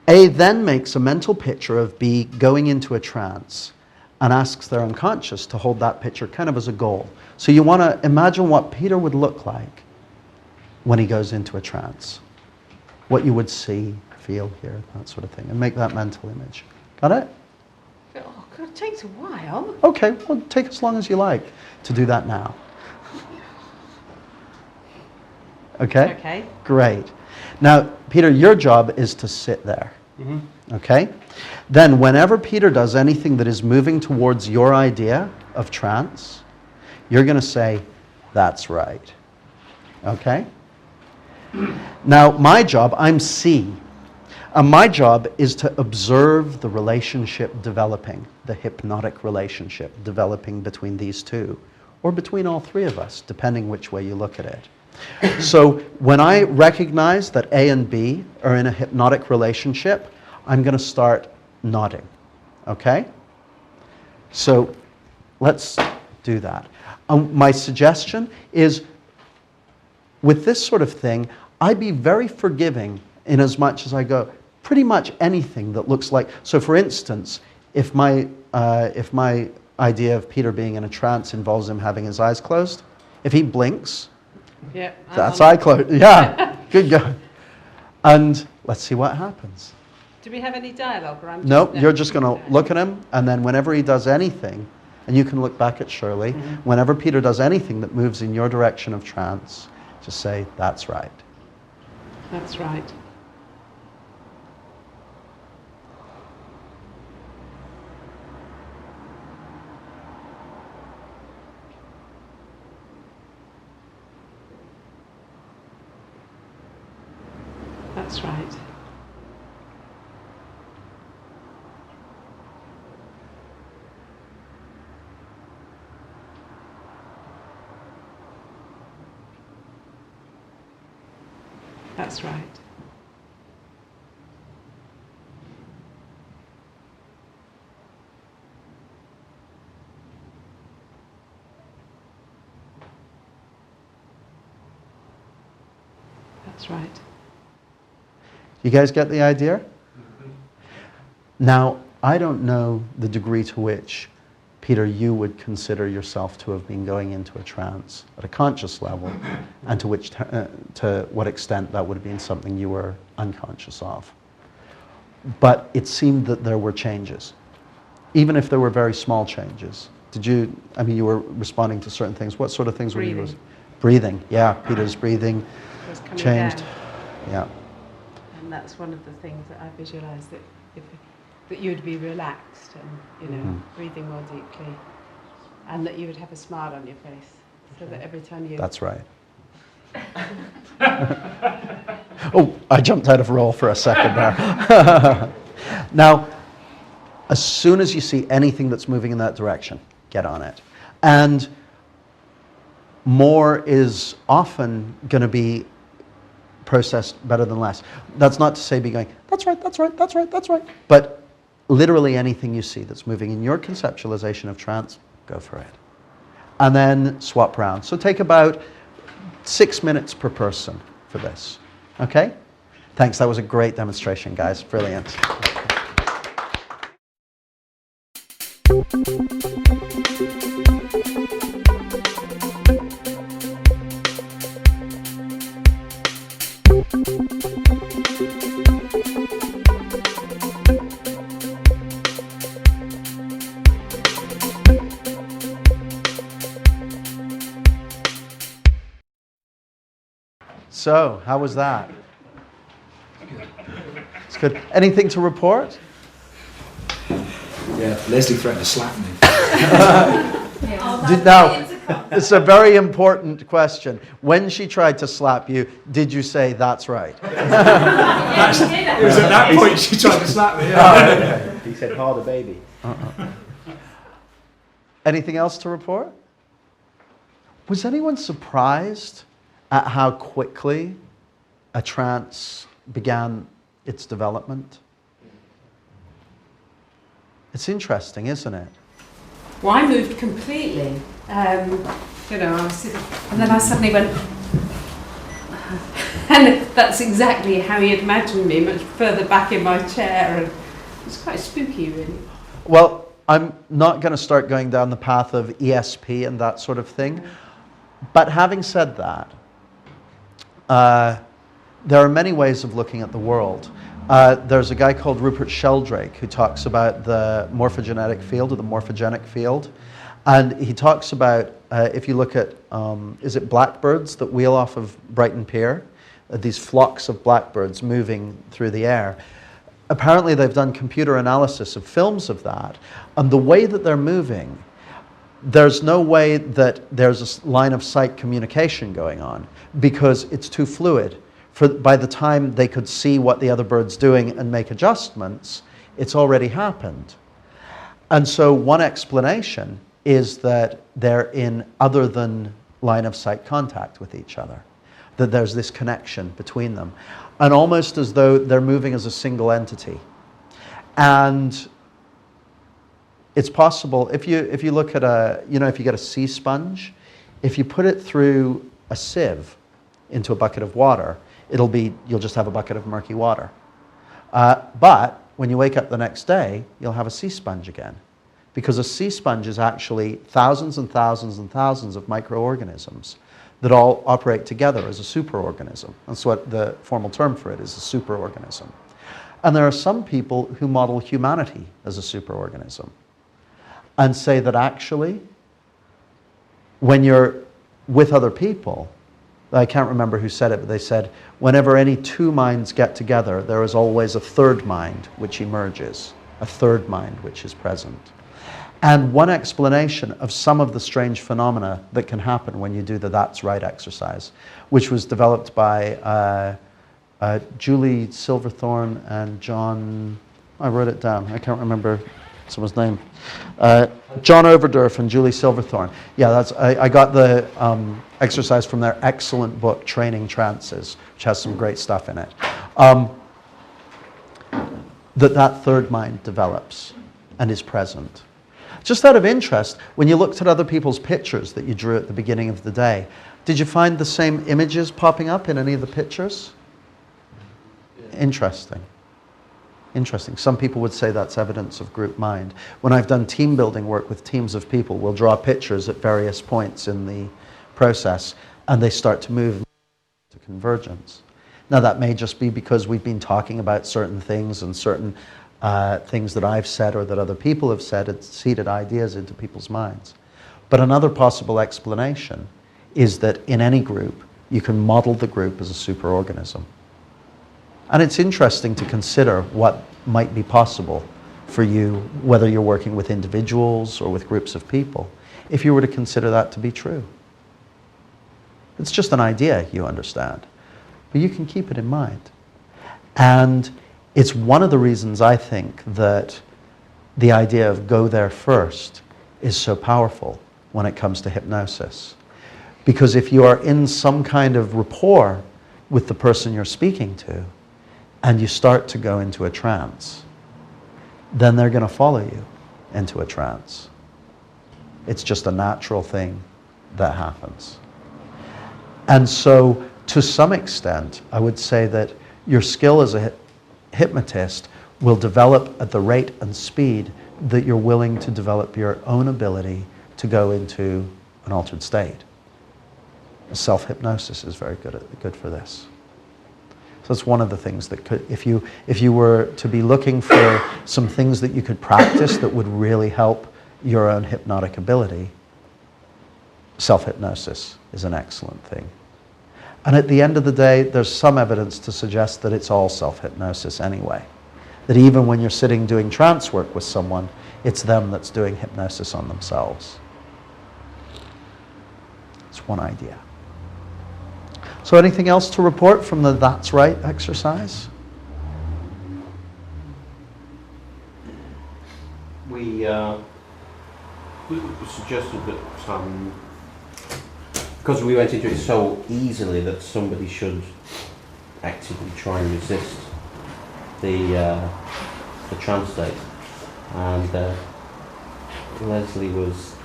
A then makes a mental picture of B going into a trance and asks their unconscious to hold that picture kind of as a goal. So you want to imagine what Peter would look like when he goes into a trance. What you would see, feel, hear, that sort of thing, and make that mental image. Got it? Oh, God, it takes a while. Okay, well, take as long as you like to do that now. Okay? Okay. Great. Now, Peter, your job is to sit there. Okay? Then, whenever Peter does anything that is moving towards your idea of trance, you're going to say, "That's right." Okay? Now, my job, I'm C. And my job is to observe the relationship developing, the hypnotic relationship developing between these two, or between all 3 of us, depending which way you look at it. So when I recognize that A and B are in a hypnotic relationship, I'm going to start nodding. Okay? So let's do that. My suggestion is, with this sort of thing, I'd be very forgiving in as much as I go, pretty much anything that looks like... So for instance, if my idea of Peter being in a trance involves him having his eyes closed, if he blinks, Yeah. that's eye closed. Yeah, good go. And let's see what happens. Do we have any dialogue? Or I'm just, Nope, you're just going to look at him, and then whenever he does anything, and you can look back at Shirley, whenever Peter does anything that moves in your direction of trance, just say, "That's right." That's right. That's right. That's right. That's right. You guys get the idea? Now, I don't know the degree to which, Peter, you would consider yourself to have been going into a trance at a conscious level, and to what extent that would have been something you were unconscious of. But it seemed that there were changes. even if there were very small changes. Did you, I mean, you were responding to certain things. What sort of things were you? Breathing, yeah. Peter's breathing Was coming changed. down. Yeah. And that's one of the things that I visualised, that that you would be relaxed and, you know, breathing more deeply, and that you would have a smile on your face, so that every time you... That's right. Oh, I jumped out of role for a second there. Now, as soon as you see anything that's moving in that direction, get on it. And more is often going to be processed better than less. That's not to say be going, that's right, that's right, that's right, that's right. But literally anything you see that's moving in your conceptualization of trance, go for it. And then swap around. So take about 6 minutes per person for this. Okay? Thanks, that was a great demonstration, guys. Brilliant. So, how was that? It's good. Anything to report? Yeah, Leslie threatened to slap me. Now, it's a very important question. When she tried to slap you, did you say, that's right? It was at that point she tried to slap me. Yeah. He said, harder, baby. Anything else to report? Was anyone surprised at how quickly a trance began its development? It's interesting, isn't it? Well, I moved completely. You know, I was sitting, and then I suddenly went, and that's exactly how he imagined me, much further back in my chair, and it was quite spooky, really. Well, I'm not going to start going down the path of ESP and that sort of thing, but having said that, there are many ways of looking at the world. There's a guy called Rupert Sheldrake who talks about the morphogenetic field, or the morphogenic field. And he talks about, if you look at, is it blackbirds that wheel off of Brighton Pier? These flocks of blackbirds moving through the air. Apparently they've done computer analysis of films of that. And the way that they're moving, there's no way that there's a line of sight communication going on, because it's too fluid. By the time they could see what the other bird's doing and make adjustments, it's already happened. And so one explanation is that they're in other than line of sight contact with each other, that there's this connection between them, and almost as though they're moving as a single entity. And it's possible, if you look at if you get a sea sponge, if you put it through a sieve into a bucket of water, you'll just have a bucket of murky water. But when you wake up the next day, you'll have a sea sponge again. Because a sea sponge is actually thousands and thousands and thousands of microorganisms that all operate together as a superorganism. That's what the formal term for it is, a superorganism. And there are some people who model humanity as a superorganism and say that actually, when you're with other people, I can't remember who said it, but they said, whenever any two minds get together, there is always a third mind which emerges, a third mind which is present. And one explanation of some of the strange phenomena that can happen when you do the That's Right exercise, which was developed by Julie Silverthorne and John, I wrote it down, I can't remember someone's name. John Overdorf and Julie Silverthorne. Yeah, I got the exercise from their excellent book, Training Trances, which has some great stuff in it. That third mind develops and is present. Just out of interest, when you looked at other people's pictures that you drew at the beginning of the day, did you find the same images popping up in any of the pictures? Interesting. Interesting. Some people would say that's evidence of group mind. When I've done team building work with teams of people, we'll draw pictures at various points in the process, and they start to move to convergence. Now that may just be because we've been talking about certain things and certain things that I've said or that other people have said and seeded ideas into people's minds. But another possible explanation is that in any group, you can model the group as a superorganism. And it's interesting to consider what might be possible for you, whether you're working with individuals or with groups of people, if you were to consider that to be true. It's just an idea, you understand, but you can keep it in mind. And it's one of the reasons I think that the idea of go there first is so powerful when it comes to hypnosis. Because if you are in some kind of rapport with the person you're speaking to, and you start to go into a trance, then they're going to follow you into a trance. It's just a natural thing that happens. And so, to some extent, I would say that your skill as a hypnotist will develop at the rate and speed that you're willing to develop your own ability to go into an altered state. Self-hypnosis is very good for this. So it's one of the things that could, if you were to be looking for some things that you could practice that would really help your own hypnotic ability, self-hypnosis is an excellent thing. And at the end of the day, there's some evidence to suggest that it's all self-hypnosis anyway. That even when you're sitting doing trance work with someone, it's them that's doing hypnosis on themselves. It's one idea. So anything else to report from the That's Right exercise? We suggested that because we went into it so easily that somebody should actively try and resist the trance state, and Leslie was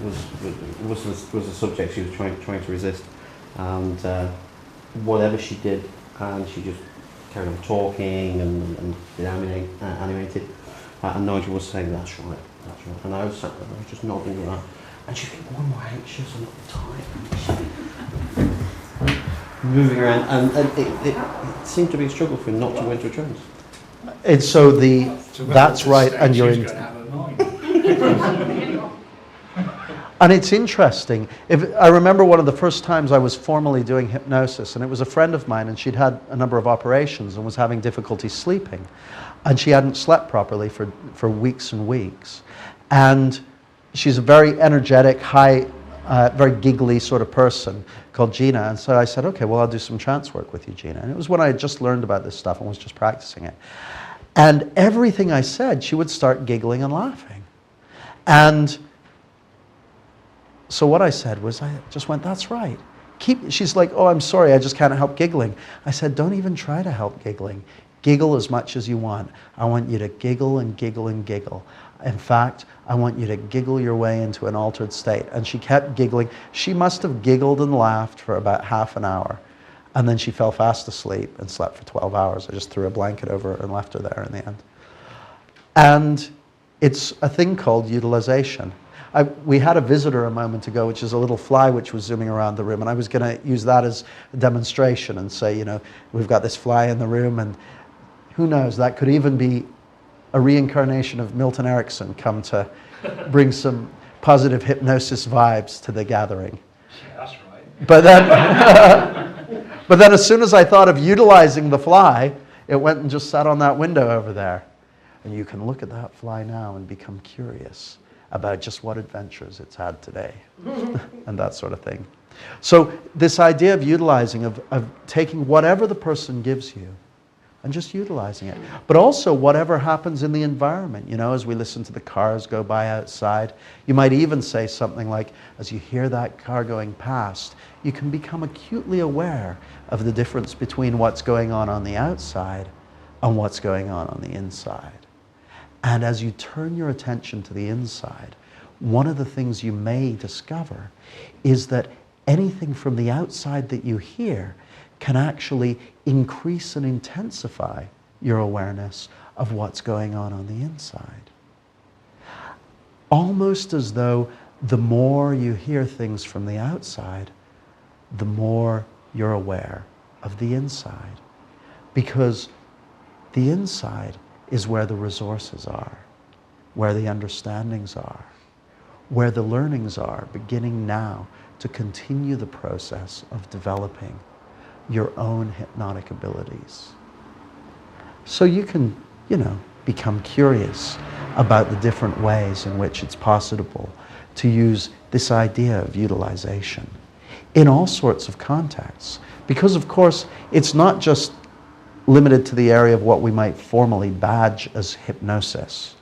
the subject she was trying to resist, and whatever she did, and she just carried on talking and animated, and Nigel was saying that's right, and I was sat there, I was just nodding like that, and she'd get more and more anxious and tired, moving around, and it seemed to be a struggle for him not to go into a trance. And so that's right, and you're in. And it's interesting. I remember one of the first times I was formally doing hypnosis, and it was a friend of mine, and she'd had a number of operations and was having difficulty sleeping. And she hadn't slept properly for weeks and weeks. And she's a very energetic, very giggly sort of person called Gina. And so I said, okay, well, I'll do some trance work with you, Gina. And it was when I had just learned about this stuff and was just practicing it. And everything I said, she would start giggling and laughing. And so what I said was, I just went, that's right. She's like, oh, I'm sorry, I just can't help giggling. I said, don't even try to help giggling. Giggle as much as you want. I want you to giggle and giggle and giggle. In fact, I want you to giggle your way into an altered state. And she kept giggling. She must have giggled and laughed for about half an hour. And then she fell fast asleep and slept for 12 hours. I just threw a blanket over her and left her there in the end. And it's a thing called utilization. We had a visitor a moment ago, which is a little fly which was zooming around the room, and I was going to use that as a demonstration and say, you know, we've got this fly in the room, and who knows, that could even be a reincarnation of Milton Erickson come to bring some positive hypnosis vibes to the gathering. Yeah, that's right. But then as soon as I thought of utilizing the fly, it went and just sat on that window over there. And you can look at that fly now and become curious about just what adventures it's had today and that sort of thing. So this idea of utilizing, of taking whatever the person gives you and just utilizing it. But also whatever happens in the environment, you know, as we listen to the cars go by outside. You might even say something like, as you hear that car going past, you can become acutely aware of the difference between what's going on the outside and what's going on the inside. And as you turn your attention to the inside, one of the things you may discover is that anything from the outside that you hear can actually increase and intensify your awareness of what's going on the inside. Almost as though the more you hear things from the outside, the more you're aware of the inside. Because the inside is where the resources are, where the understandings are, where the learnings are, beginning now to continue the process of developing your own hypnotic abilities. So you can, become curious about the different ways in which it's possible to use this idea of utilization in all sorts of contexts. Because of course, it's not just limited to the area of what we might formally badge as hypnosis.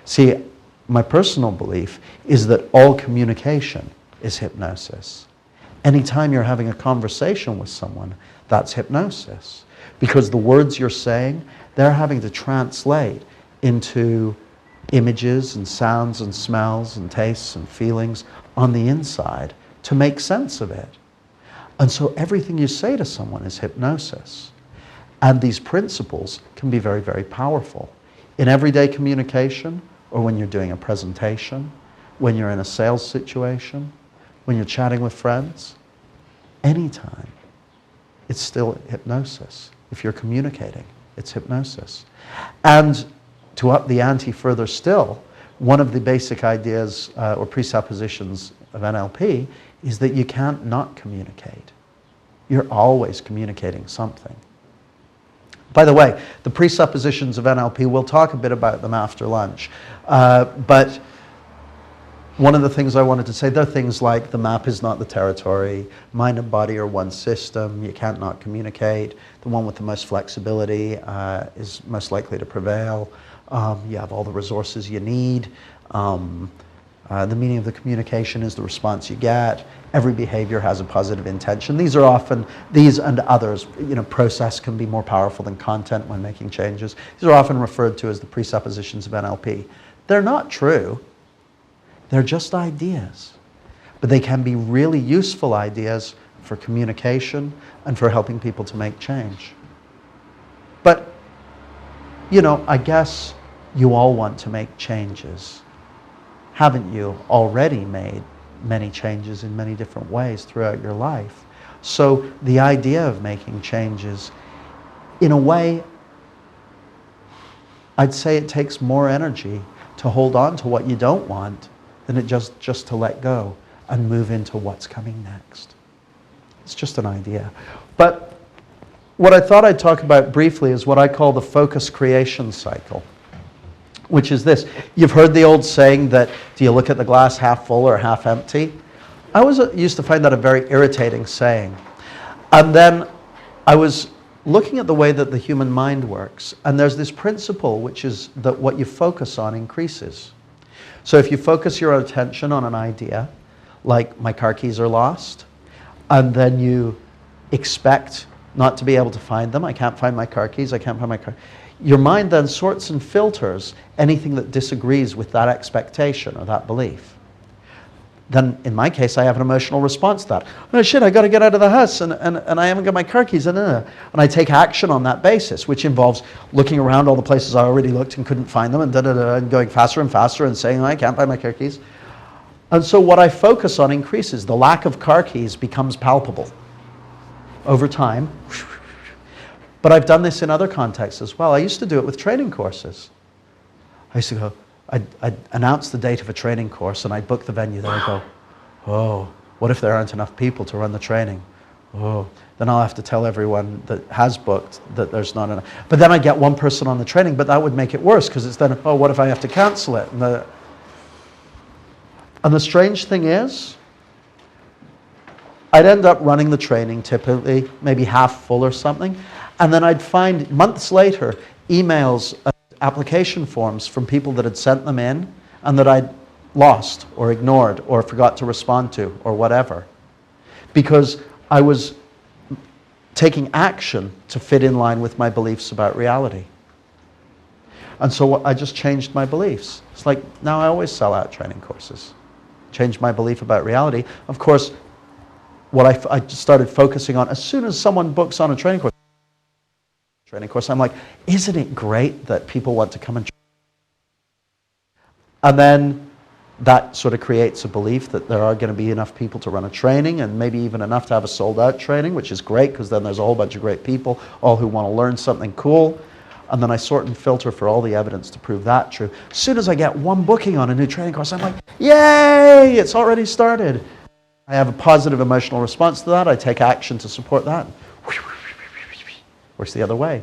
See, my personal belief is that all communication is hypnosis. Anytime you're having a conversation with someone, that's hypnosis. Because the words you're saying, they're having to translate into images and sounds and smells and tastes and feelings on the inside to make sense of it. And so everything you say to someone is hypnosis. And these principles can be very, very powerful. In everyday communication, or when you're doing a presentation, when you're in a sales situation, when you're chatting with friends, anytime, it's still hypnosis. If you're communicating, it's hypnosis. And to up the ante further still, one of the basic ideas or presuppositions of NLP is that you can't not communicate. You're always communicating something. By the way, the presuppositions of NLP, we'll talk a bit about them after lunch. But one of the things I wanted to say, there are things like the map is not the territory, mind and body are one system, you can't not communicate, the one with the most flexibility is most likely to prevail, you have all the resources you need, the meaning of the communication is the response you get, every behavior has a positive intention. These are often, these and others, process can be more powerful than content when making changes. These are often referred to as the presuppositions of NLP. They're not true. They're just ideas. But they can be really useful ideas for communication and for helping people to make change. But, I guess you all want to make changes. Haven't you already made many changes in many different ways throughout your life? So the idea of making changes, in a way, I'd say it takes more energy to hold on to what you don't want than it just to let go and move into what's coming next. It's just an idea. But what I thought I'd talk about briefly is what I call the focus creation cycle, which is this. You've heard the old saying that, do you look at the glass half full or half empty? I always used to find that a very irritating saying. And then I was looking at the way that the human mind works, and there's this principle which is that what you focus on increases. So if you focus your attention on an idea, like my car keys are lost, and then you expect not to be able to find them, I can't find my car keys, I can't find my car. Your mind then sorts and filters anything that disagrees with that expectation or that belief. Then, in my case, I have an emotional response to that. Oh shit, I got to get out of the house and I haven't got my car keys. And I take action on that basis, which involves looking around all the places I already looked and couldn't find them and going faster and faster and saying, oh, I can't find my car keys. And so what I focus on increases. The lack of car keys becomes palpable over time. But I've done this in other contexts as well. I used to do it with training courses. I used to go, I'd announce the date of a training course and I'd book the venue there. I'd go, oh, what if there aren't enough people to run the training? Oh, then I'll have to tell everyone that has booked that there's not enough. But then I'd get one person on the training, but that would make it worse because it's then, oh, what if I have to cancel it? And the strange thing is, I'd end up running the training typically, maybe half full or something, and then I'd find months later emails, application forms from people that had sent them in and that I'd lost or ignored or forgot to respond to or whatever. Because I was taking action to fit in line with my beliefs about reality. And so I just changed my beliefs. It's like, now I always sell out training courses. Changed my belief about reality. Of course, what I just started focusing on, as soon as someone books on a training course, I'm like, isn't it great that people want to come and train? And then that sort of creates a belief that there are going to be enough people to run a training and maybe even enough to have a sold out training, which is great because then there's a whole bunch of great people, all who want to learn something cool. and then I sort and filter for all the evidence to prove that true. As soon as I get one booking on a new training course, I'm like, yay, it's already started. I have a positive emotional response to that. I take action to support that. Works the other way.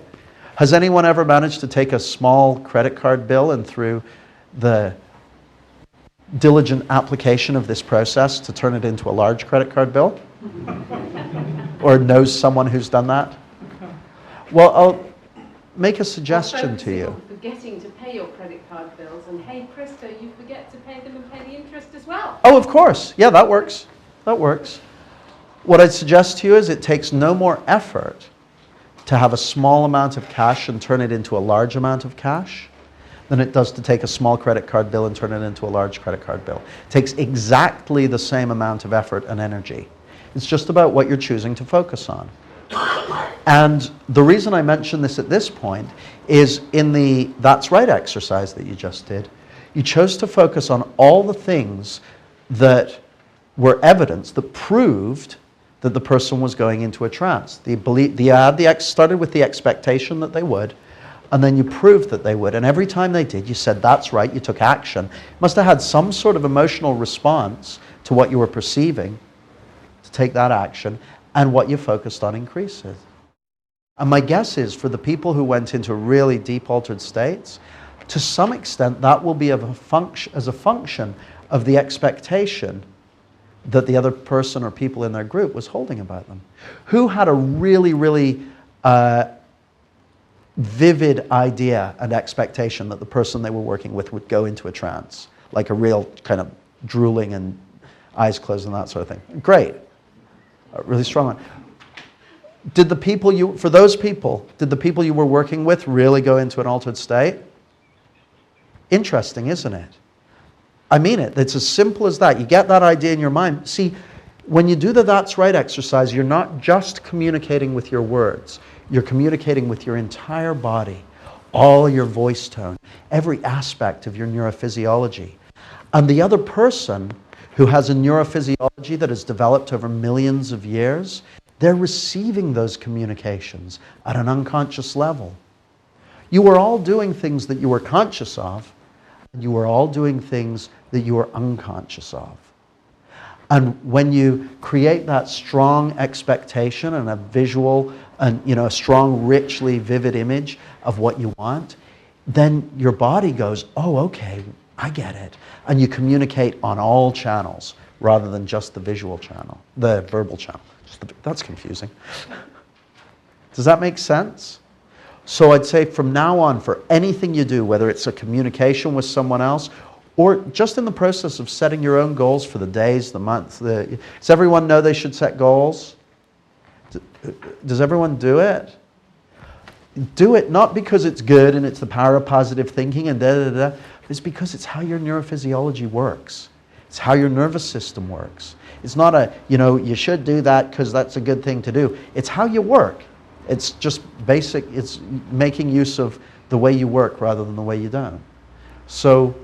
Has anyone ever managed to take a small credit card bill and through the diligent application of this process to turn it into a large credit card bill? Or knows someone who's done that? Well, I'll make a suggestion to you. On forgetting to pay your credit card bills, and hey presto, you forget to pay them and pay the interest as well. Oh, of course. Yeah, that works. That works. What I'd suggest to you is it takes no more effort to have a small amount of cash and turn it into a large amount of cash than it does to take a small credit card bill and turn it into a large credit card bill. It takes exactly the same amount of effort and energy. It's just about what you're choosing to focus on. And the reason I mention this at this point is in the That's Right exercise that you just did, you chose to focus on all the things that were evidence that proved that the person was going into a trance. Started with the expectation that they would, and then you proved that they would. And every time they did, you said, that's right, you took action. You must have had some sort of emotional response to what you were perceiving to take that action, and what you focused on increases. And my guess is for the people who went into really deep altered states, to some extent that will be as a function of the expectation that the other person or people in their group was holding about them. Who had a really, really vivid idea and expectation that the person they were working with would go into a trance, like a real kind of drooling and eyes closed and that sort of thing? Great. A really strong one. Did the people you were working with really go into an altered state? Interesting, isn't it? I mean it. It's as simple as that. You get that idea in your mind. See, when you do the That's Right exercise, you're not just communicating with your words. You're communicating with your entire body, all your voice tone, every aspect of your neurophysiology. And the other person who has a neurophysiology that has developed over millions of years, they're receiving those communications at an unconscious level. You were all doing things that you were conscious of, and you were all doing things that you were unconscious of. And when you create that strong expectation and a visual and a strong, richly vivid image of what you want, then your body goes, oh, okay, I get it. And you communicate on all channels rather than just the visual channel, the verbal channel. That's confusing. Does that make sense? So I'd say from now on, for anything you do, whether it's a communication with someone else or just in the process of setting your own goals for the days, the months, does everyone know they should set goals? Does everyone do it? Do it not because it's good and it's the power of positive thinking and da-da-da. It's because it's how your neurophysiology works. It's how your nervous system works. It's not you should do that because that's a good thing to do. It's how you work. It's just basic, it's making use of the way you work rather than the way you don't. So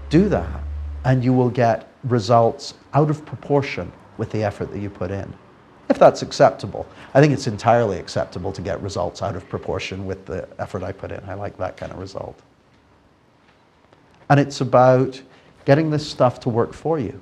do that and you will get results out of proportion with the effort that you put in. If that's acceptable. I think it's entirely acceptable to get results out of proportion with the effort I put in. I like that kind of result. And it's about getting this stuff to work for you.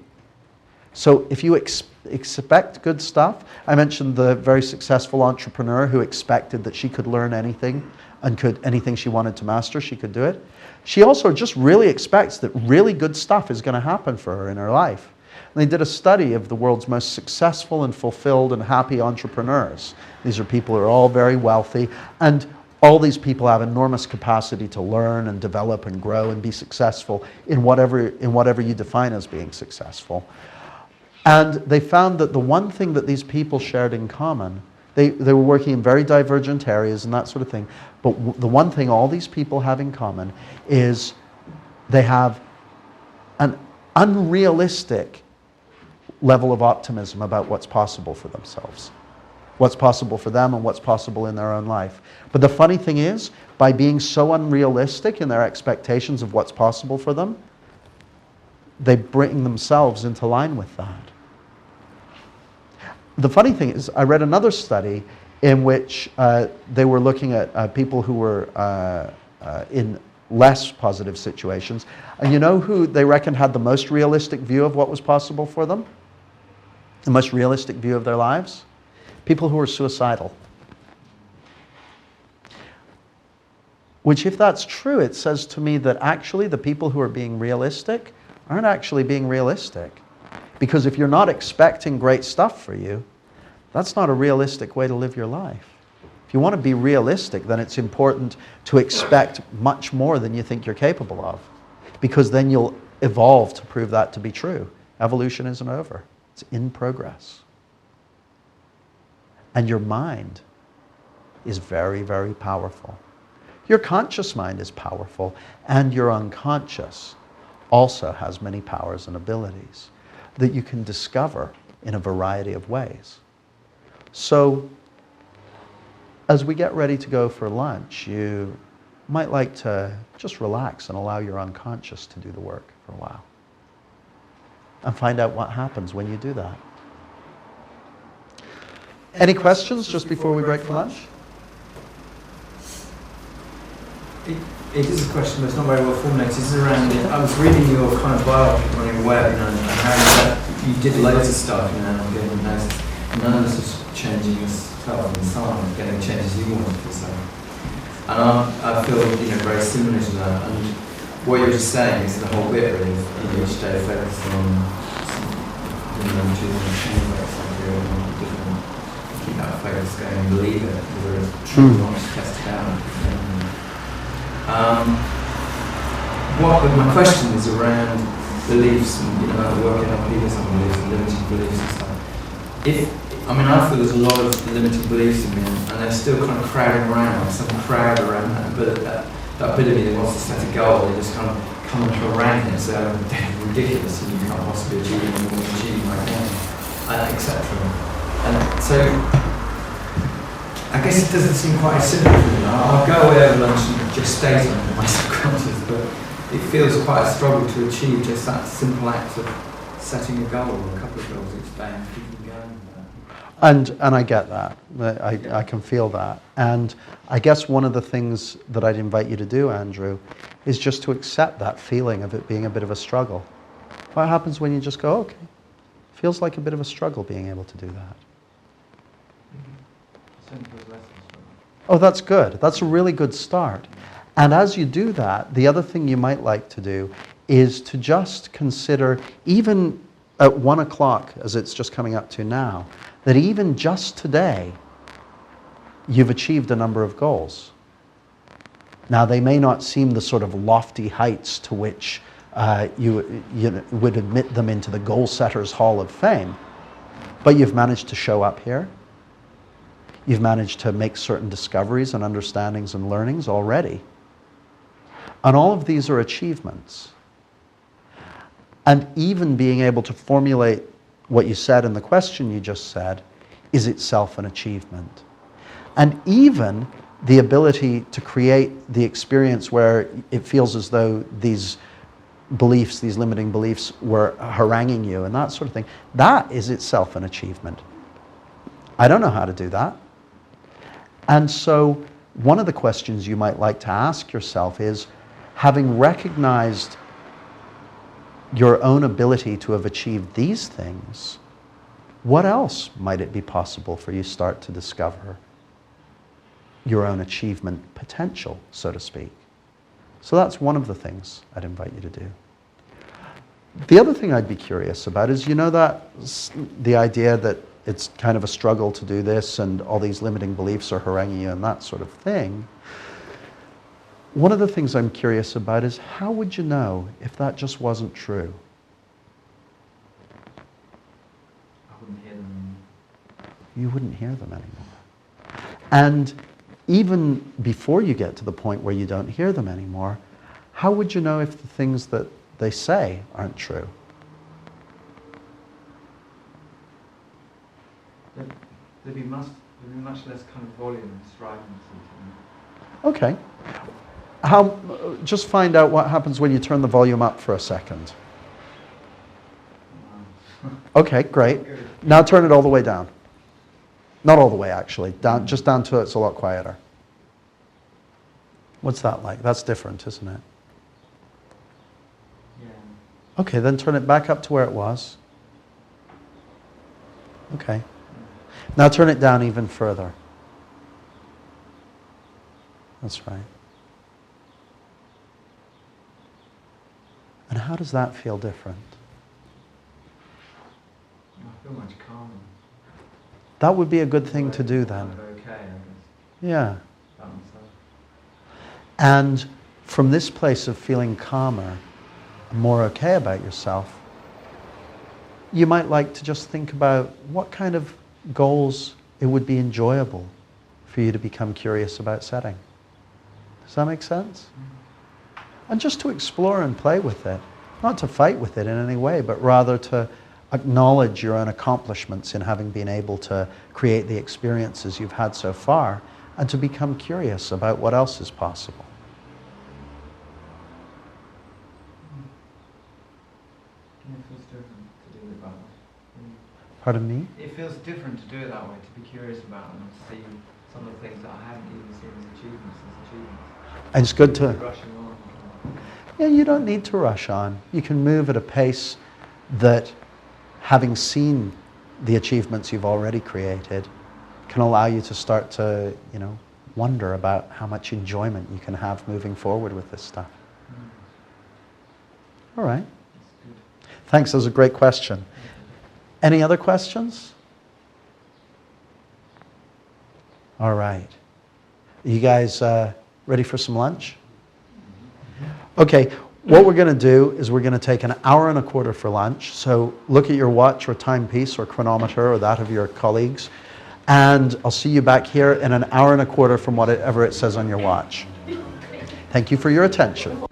So if you expect good stuff, I mentioned the very successful entrepreneur who expected that she could learn anything and anything she wanted to master, she could do it. She also just really expects that really good stuff is going to happen for her in her life. And they did a study of the world's most successful and fulfilled and happy entrepreneurs. These are people who are all very wealthy, and all these people have enormous capacity to learn and develop and grow and be successful in whatever you define as being successful. And they found that the one thing that these people shared in common, they were working in very divergent areas and that sort of thing, but the one thing all these people have in common is they have an unrealistic level of optimism about what's possible for themselves, what's possible for them and what's possible in their own life. But the funny thing is, by being so unrealistic in their expectations of what's possible for them, they bring themselves into line with that. The funny thing is, I read another study in which they were looking at people who were in less positive situations. And you know who they reckon had the most realistic view of what was possible for them? The most realistic view of their lives? People who were suicidal. Which, if that's true, it says to me that actually the people who are being realistic aren't actually being realistic. Because if you're not expecting great stuff for you, that's not a realistic way to live your life. If you want to be realistic, then it's important to expect much more than you think you're capable of. Because then you'll evolve to prove that to be true. Evolution isn't over. It's in progress. And your mind is very, very powerful. Your conscious mind is powerful, and your unconscious also has many powers and abilities that you can discover in a variety of ways. So, as we get ready to go for lunch, you might like to just relax and allow your unconscious to do the work for a while. And find out what happens when you do that. Any questions just before we break for lunch? It is a question, but it's not very well formulated. It's around it. I was reading your kind of biopic on your web, and how you did loads of stuff, and getting hypnosis. None of this was changing yourself and so on, getting changes you wanted for yourself. And I feel very similar to that. And what you're just saying is the whole bit really, each day focusing on choosing a change like something or different. Keep that focus going and believe it, whether it's true or not, just test it out. My question is around beliefs and working on people's beliefs and limiting beliefs and stuff. I feel there's a lot of limiting beliefs in me, and they're still kind of crowding around, some crowd around that, but that bit of me that wants to set a goal, they just kind of come around it, so ridiculous, and you can't possibly achieve it, and you want to achieve right now, etc. And so, I guess it doesn't seem quite as simple for me. I'll go away over lunch and just state on my subconscious, but it feels quite a struggle to achieve just that simple act of setting a goal or a couple of goals each day and keeping going. And I get that. I can feel that. And I guess one of the things that I'd invite you to do, Andrew, is just to accept that feeling of it being a bit of a struggle. What happens when you just go, okay, feels like a bit of a struggle being able to do that. Oh, that's good. That's a really good start. And as you do that, the other thing you might like to do is to just consider, even at 1 o'clock, as it's just coming up to now, that even just today, you've achieved a number of goals. Now, they may not seem the sort of lofty heights to which you would admit them into the Goal Setters Hall of Fame, but you've managed to show up here. You've managed to make certain discoveries and understandings and learnings already. And all of these are achievements. And even being able to formulate what you said in the question you just said is itself an achievement. And even the ability to create the experience where it feels as though these beliefs, these limiting beliefs, were haranguing you and that sort of thing, that is itself an achievement. I don't know how to do that. And so one of the questions you might like to ask yourself is, having recognized your own ability to have achieved these things, what else might it be possible for you to start to discover your own achievement potential, so to speak? So that's one of the things I'd invite you to do. The other thing I'd be curious about is, the idea that it's kind of a struggle to do this and all these limiting beliefs are haranguing you and that sort of thing. One of the things I'm curious about is, how would you know if that just wasn't true? I wouldn't hear them anymore. You wouldn't hear them anymore. And even before you get to the point where you don't hear them anymore, how would you know if the things that they say aren't true? There'd be much less kind of volume and stridence. Okay. Just find out what happens when you turn the volume up for a second. Okay, great. Now turn it all the way down. Not all the way, actually. Down, just down to it's a lot quieter. What's that like? That's different, isn't it? Yeah. Okay, then turn it back up to where it was. Okay. Now turn it down even further. That's right. And how does that feel different? I feel much calmer. That would be a good thing to do then. Okay, I guess. Yeah. About myself. And from this place of feeling calmer, more okay about yourself, you might like to just think about what kind of goals it would be enjoyable for you to become curious about setting. Does that make sense? And just to explore and play with it, not to fight with it in any way, but rather to acknowledge your own accomplishments in having been able to create the experiences you've had so far, and to become curious about what else is possible. It feels different to do it that way. Pardon me? It feels different to do it that way, to be curious about them, and to see some of the things that I haven't even seen as achievements. And it's good to... Rushing on. Yeah, you don't need to rush on. You can move at a pace that, having seen the achievements you've already created, can allow you to start to, wonder about how much enjoyment you can have moving forward with this stuff. All right. Thanks, that was a great question. Any other questions? All right. You guys ready for some lunch? Okay, what we're going to do is we're going to take an hour and a quarter for lunch. So look at your watch or timepiece or chronometer or that of your colleagues. And I'll see you back here in an hour and a quarter from whatever it says on your watch. Thank you for your attention.